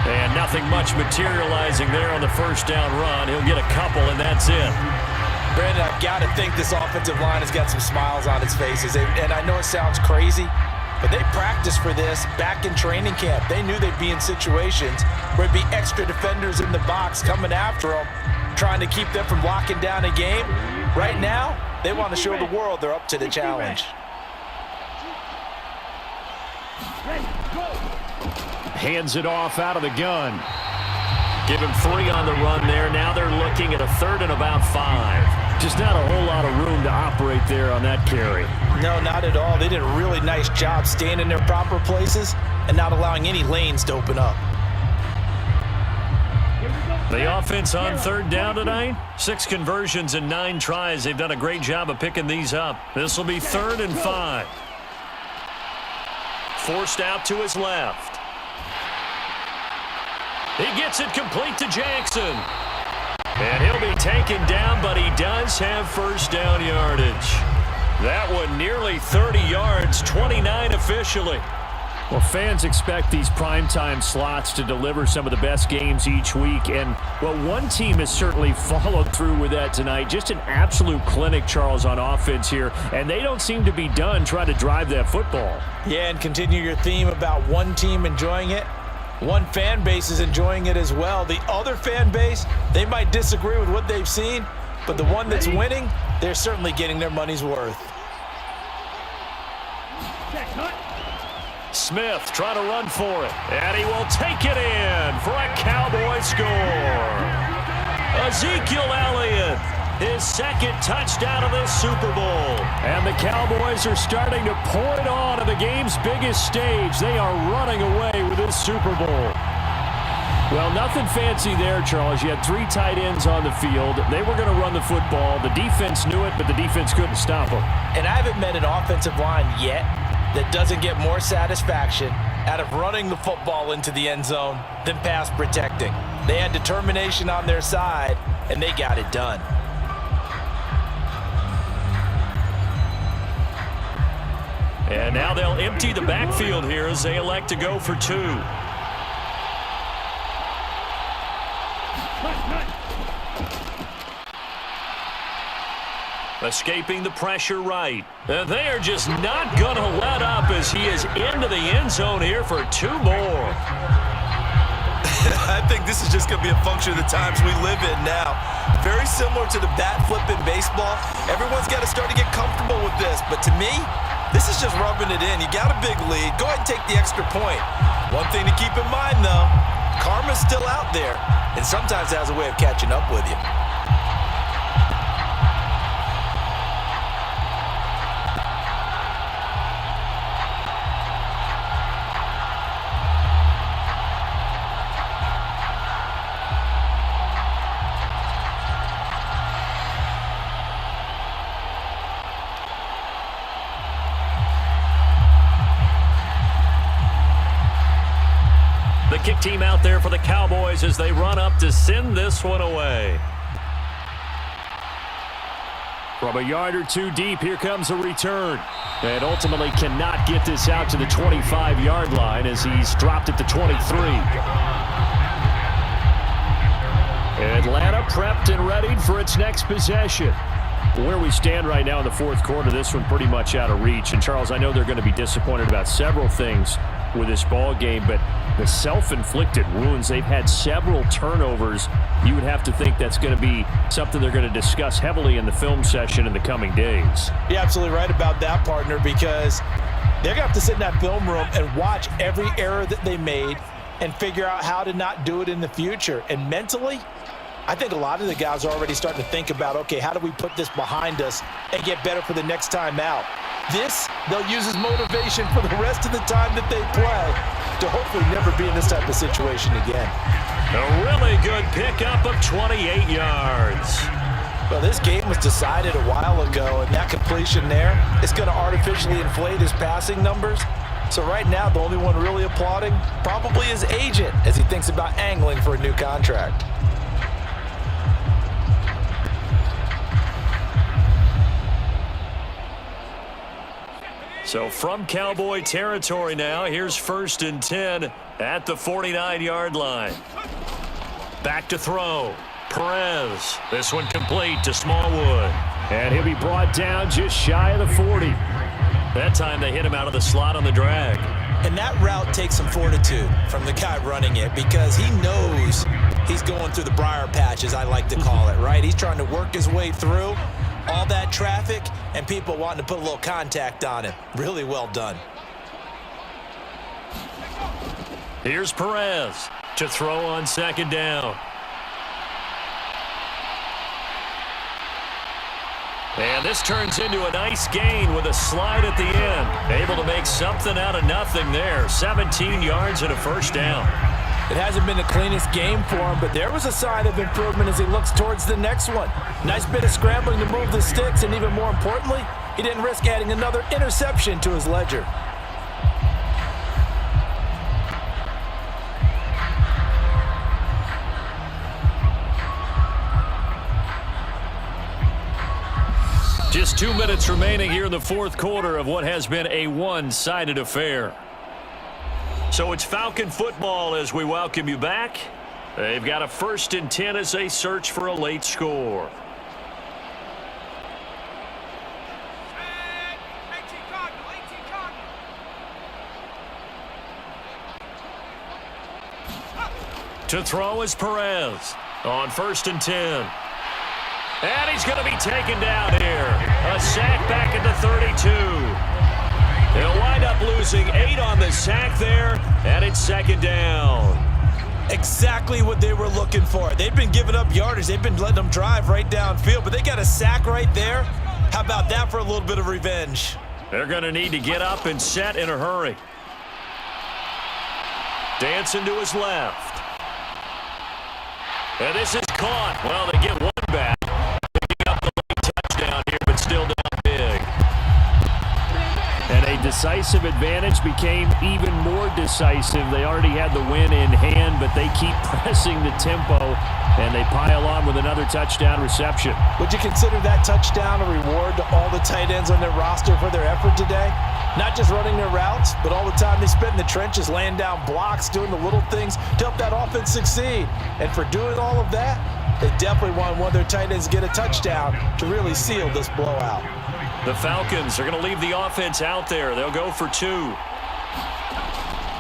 And nothing much materializing there on the first down run. He'll get a couple, and that's it. Brandon, I've got to think this offensive line has got some smiles on its faces. And I know it sounds crazy, but they practiced for this back in training camp. They knew they'd be in situations where it'd be extra defenders in the box coming after them, trying to keep them from locking down a game. Right now, they want to show the world they're up to the challenge. Hands it off out of the gun. Give him 3 on the run there. Now they're looking at a 3rd and about 5. Just not a whole lot of room to operate there on that carry. No, not at all. They did a really nice job staying in their proper places and not allowing any lanes to open up. The offense on 3rd down tonight, 6 conversions and 9 tries. They've done a great job of picking these up. This will be 3rd and 5. Forced out to his left. He gets it complete to Jackson. And he'll be taken down, but he does have first down yardage. That one nearly 30 yards, 29 officially. Well, fans expect these primetime slots to deliver some of the best games each week. And, well, one team has certainly followed through with that tonight. Just an absolute clinic, Charles, on offense here. And they don't seem to be done trying to drive that football. Yeah, and continue your theme about one team enjoying it. One fan base is enjoying it as well. The other fan base, they might disagree with what they've seen, but the one that's winning, they're certainly getting their money's worth. Smith trying to run for it, and he will take it in for a Cowboy score. Ezekiel Elliott, his second touchdown of this Super Bowl. And the Cowboys are starting to point on to the game's biggest stage. They are running away with this Super Bowl. Well, nothing fancy there, Charles. You had 3 tight ends on the field. They were going to run the football. The defense knew it, but the defense couldn't stop them. And I haven't met an offensive line yet that doesn't get more satisfaction out of running the football into the end zone than pass protecting. They had determination on their side, and they got it done. And now they'll empty the backfield here as they elect to go for 2. Escaping the pressure right. They are just not going to let up as he is into the end zone here for 2 more. I think this is just going to be a function of the times we live in now. Very similar to the bat flip in baseball. Everyone's got to start to get comfortable with this. But to me, this is just rubbing it in. You got a big lead. Go ahead and take the extra point. One thing to keep in mind, though, karma's still out there, and sometimes it has a way of catching up with you. The kick team out there for the Cowboys as they run up to send this one away. From a yard or 2 deep, here comes a return. And ultimately cannot get this out to the 25-yard line as he's dropped it to 23. Atlanta prepped and readied for its next possession. Where we stand right now in the 4th quarter, this one pretty much out of reach. And, Charles, I know they're going to be disappointed about several things with this ball game, but the self-inflicted wounds, they've had several turnovers. You would have to think that's going to be something they're going to discuss heavily in the film session in the coming days. You're absolutely right about that, partner, because they're going to have to sit in that film room and watch every error that they made and figure out how to not do it in the future. And mentally, I think a lot of the guys are already starting to think about, okay, how do we put this behind us and get better for the next time out? This, they'll use as motivation for the rest of the time that they play to hopefully never be in this type of situation again. A really good pickup of 28 yards. Well, this game was decided a while ago, and that completion there is going to artificially inflate his passing numbers. So right now, the only one really applauding probably his agent as he thinks about angling for a new contract. So from Cowboy territory now, here's 1st and 10 at the 49-yard line. Back to throw. Perez. This one complete to Smallwood. And he'll be brought down just shy of the 40. That time they hit him out of the slot on the drag. And that route takes some fortitude from the guy running it because he knows he's going through the briar patch, as I like to call it, right? He's trying to work his way through all that traffic and people wanting to put a little contact on him. Really well done. Here's Perez to throw on 2nd down. And this turns into a nice gain with a slide at the end. Able to make something out of nothing there. 17 yards and a 1st down. It hasn't been the cleanest game for him, but there was a sign of improvement as he looks towards the next one. Nice bit of scrambling to move the sticks, and even more importantly, he didn't risk adding another interception to his ledger. Just 2 minutes remaining here in the 4th quarter of what has been a one-sided affair. So it's Falcon football as we welcome you back. They've got a 1st and 10 as they search for a late score. To throw is Perez on 1st and 10. And he's going to be taken down here. A sack back at the 32. They'll wind up losing 8 on the sack there, and it's second down. Exactly what they were looking for. They've been giving up yardage. They've been letting them drive right downfield, but they got a sack right there. How about that for a little bit of revenge? They're going to need to get up and set in a hurry. Dancing to his left. And this is caught. Well, they get one back. Picking up the late touchdown here, but still down big. And a decisive advantage became even more decisive. They already had the win in hand, but they keep pressing the tempo, and they pile on with another touchdown reception. Would you consider that touchdown a reward to all the tight ends on their roster for their effort today? Not just running their routes, but all the time they spent in the trenches, laying down blocks, doing the little things to help that offense succeed. And for doing all of that, they definitely want one of their tight ends to get a touchdown to really seal this blowout. The Falcons are going to leave the offense out there. They'll go for 2.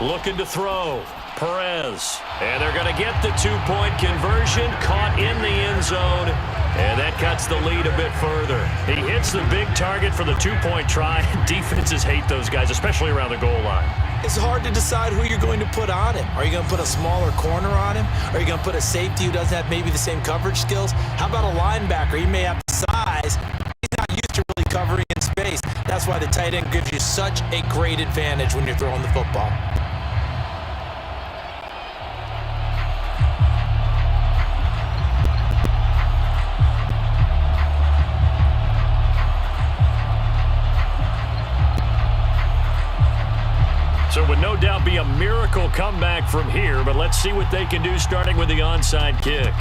Looking to throw. Perez. And they're going to get the 2-point conversion. Caught in the end zone. And that cuts the lead a bit further. He hits the big target for the 2-point try. Defenses hate those guys, especially around the goal line. It's hard to decide who you're going to put on him. Are you going to put a smaller corner on him? Are you going to put a safety who doesn't have maybe the same coverage skills? How about a linebacker? He may have the size. He's not used to really covering in space. That's why the tight end gives you such a great advantage when you're throwing the football. So it would no doubt be a miracle comeback from here, but let's see what they can do starting with the onside kick.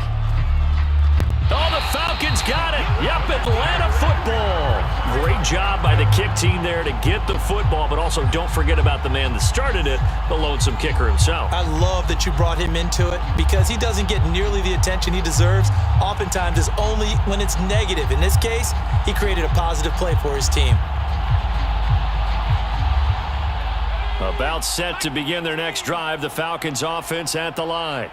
Oh, the Falcons got it. Yep, Atlanta football. Great job by the kick team there to get the football, but also don't forget about the man that started it, the lonesome kicker himself. I love that you brought him into it because he doesn't get nearly the attention he deserves. Oftentimes it's only when it's negative. In this case, he created a positive play for his team. About set to begin their next drive, the Falcons offense at the line.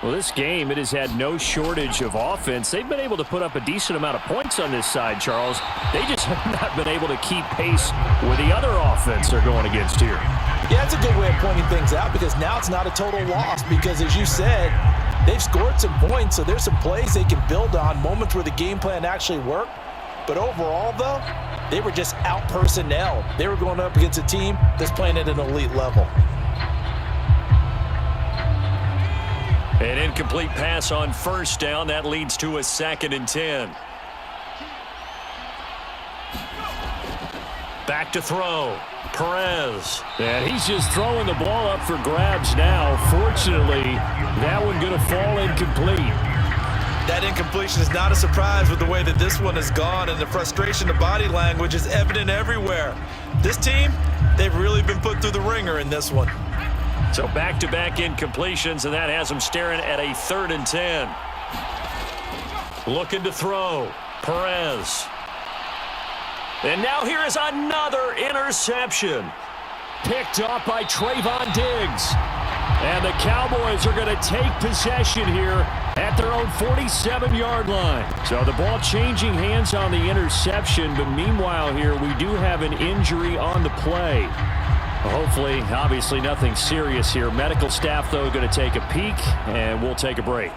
Well, this game, it has had no shortage of offense. They've been able to put up a decent amount of points on this side, Charles. They just have not been able to keep pace with the other offense they're going against here. Yeah, that's a good way of pointing things out because now it's not a total loss because, as you said, they've scored some points, so there's some plays they can build on, moments where the game plan actually worked. But overall, though, they were just out-personnel. They were going up against a team that's playing at an elite level. An incomplete pass on first down. That leads to a 2nd and 10. Back to throw. Perez. And he's just throwing the ball up for grabs now. Fortunately, that one going to fall incomplete. That incompletion is not a surprise with the way that this one has gone, and the frustration, the body language is evident everywhere. This team, they've really been put through the ringer in this one. So back-to-back incompletions, and that has them staring at a 3rd and 10. Looking to throw. Perez. And now here is another interception. Picked off by Trayvon Diggs. And the Cowboys are going to take possession here at their own 47-yard line. So the ball changing hands on the interception, but meanwhile here we do have an injury on the play. Hopefully, obviously nothing serious here. Medical staff, though, going to take a peek, and we'll take a break.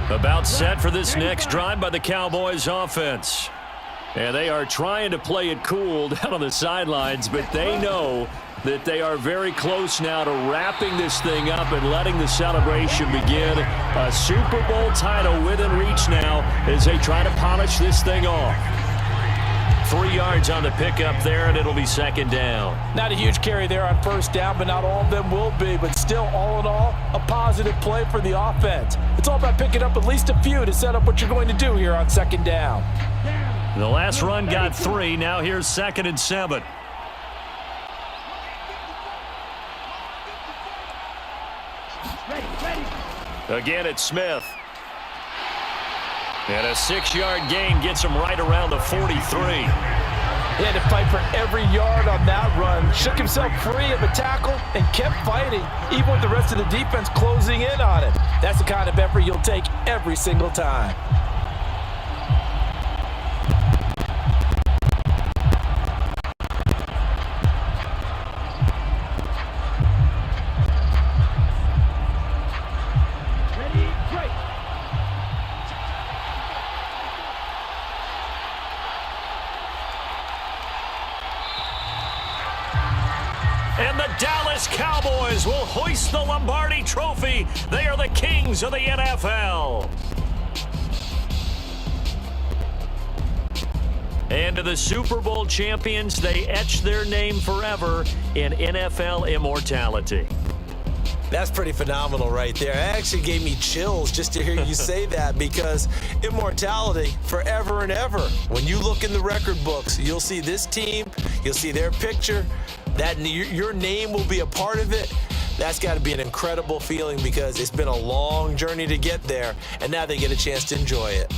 About set for this next drive by the Cowboys offense. And they are trying to play it cool down on the sidelines, but they know that they are very close now to wrapping this thing up and letting the celebration begin. A Super Bowl title within reach now as they try to polish this thing off. 3 yards on the pickup there, and it'll be 2nd down. Not a huge carry there on first down, but not all of them will be. But still, all in all, a positive play for the offense. It's all about picking up at least a few to set up what you're going to do here on 2nd down. The last run got 3. Now here's 2nd and 7. Again, it's Smith. And a 6-yard gain gets him right around the 43. He had to fight for every yard on that run, shook himself free of a tackle, and kept fighting, even with the rest of the defense closing in on him. That's the kind of effort you'll take every single time. And the Dallas Cowboys will hoist the Lombardi Trophy. They are the kings of the NFL. And to the Super Bowl champions, they etch their name forever in NFL immortality. That's pretty phenomenal right there. It actually gave me chills just to hear you say that, because immortality forever and ever. When you look in the record books, you'll see this team, you'll see their picture, that your name will be a part of it. That's got to be an incredible feeling, because it's been a long journey to get there, and now they get a chance to enjoy it.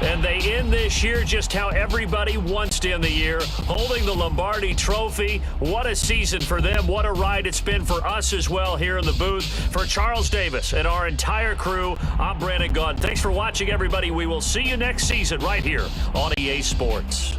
And they end this year just how everybody wants to end the year, holding the Lombardi Trophy. What a season for them. What a ride it's been for us as well here in the booth. For Charles Davis and our entire crew, I'm Brandon Gaudin. Thanks for watching, everybody. We will see you next season right here on EA Sports.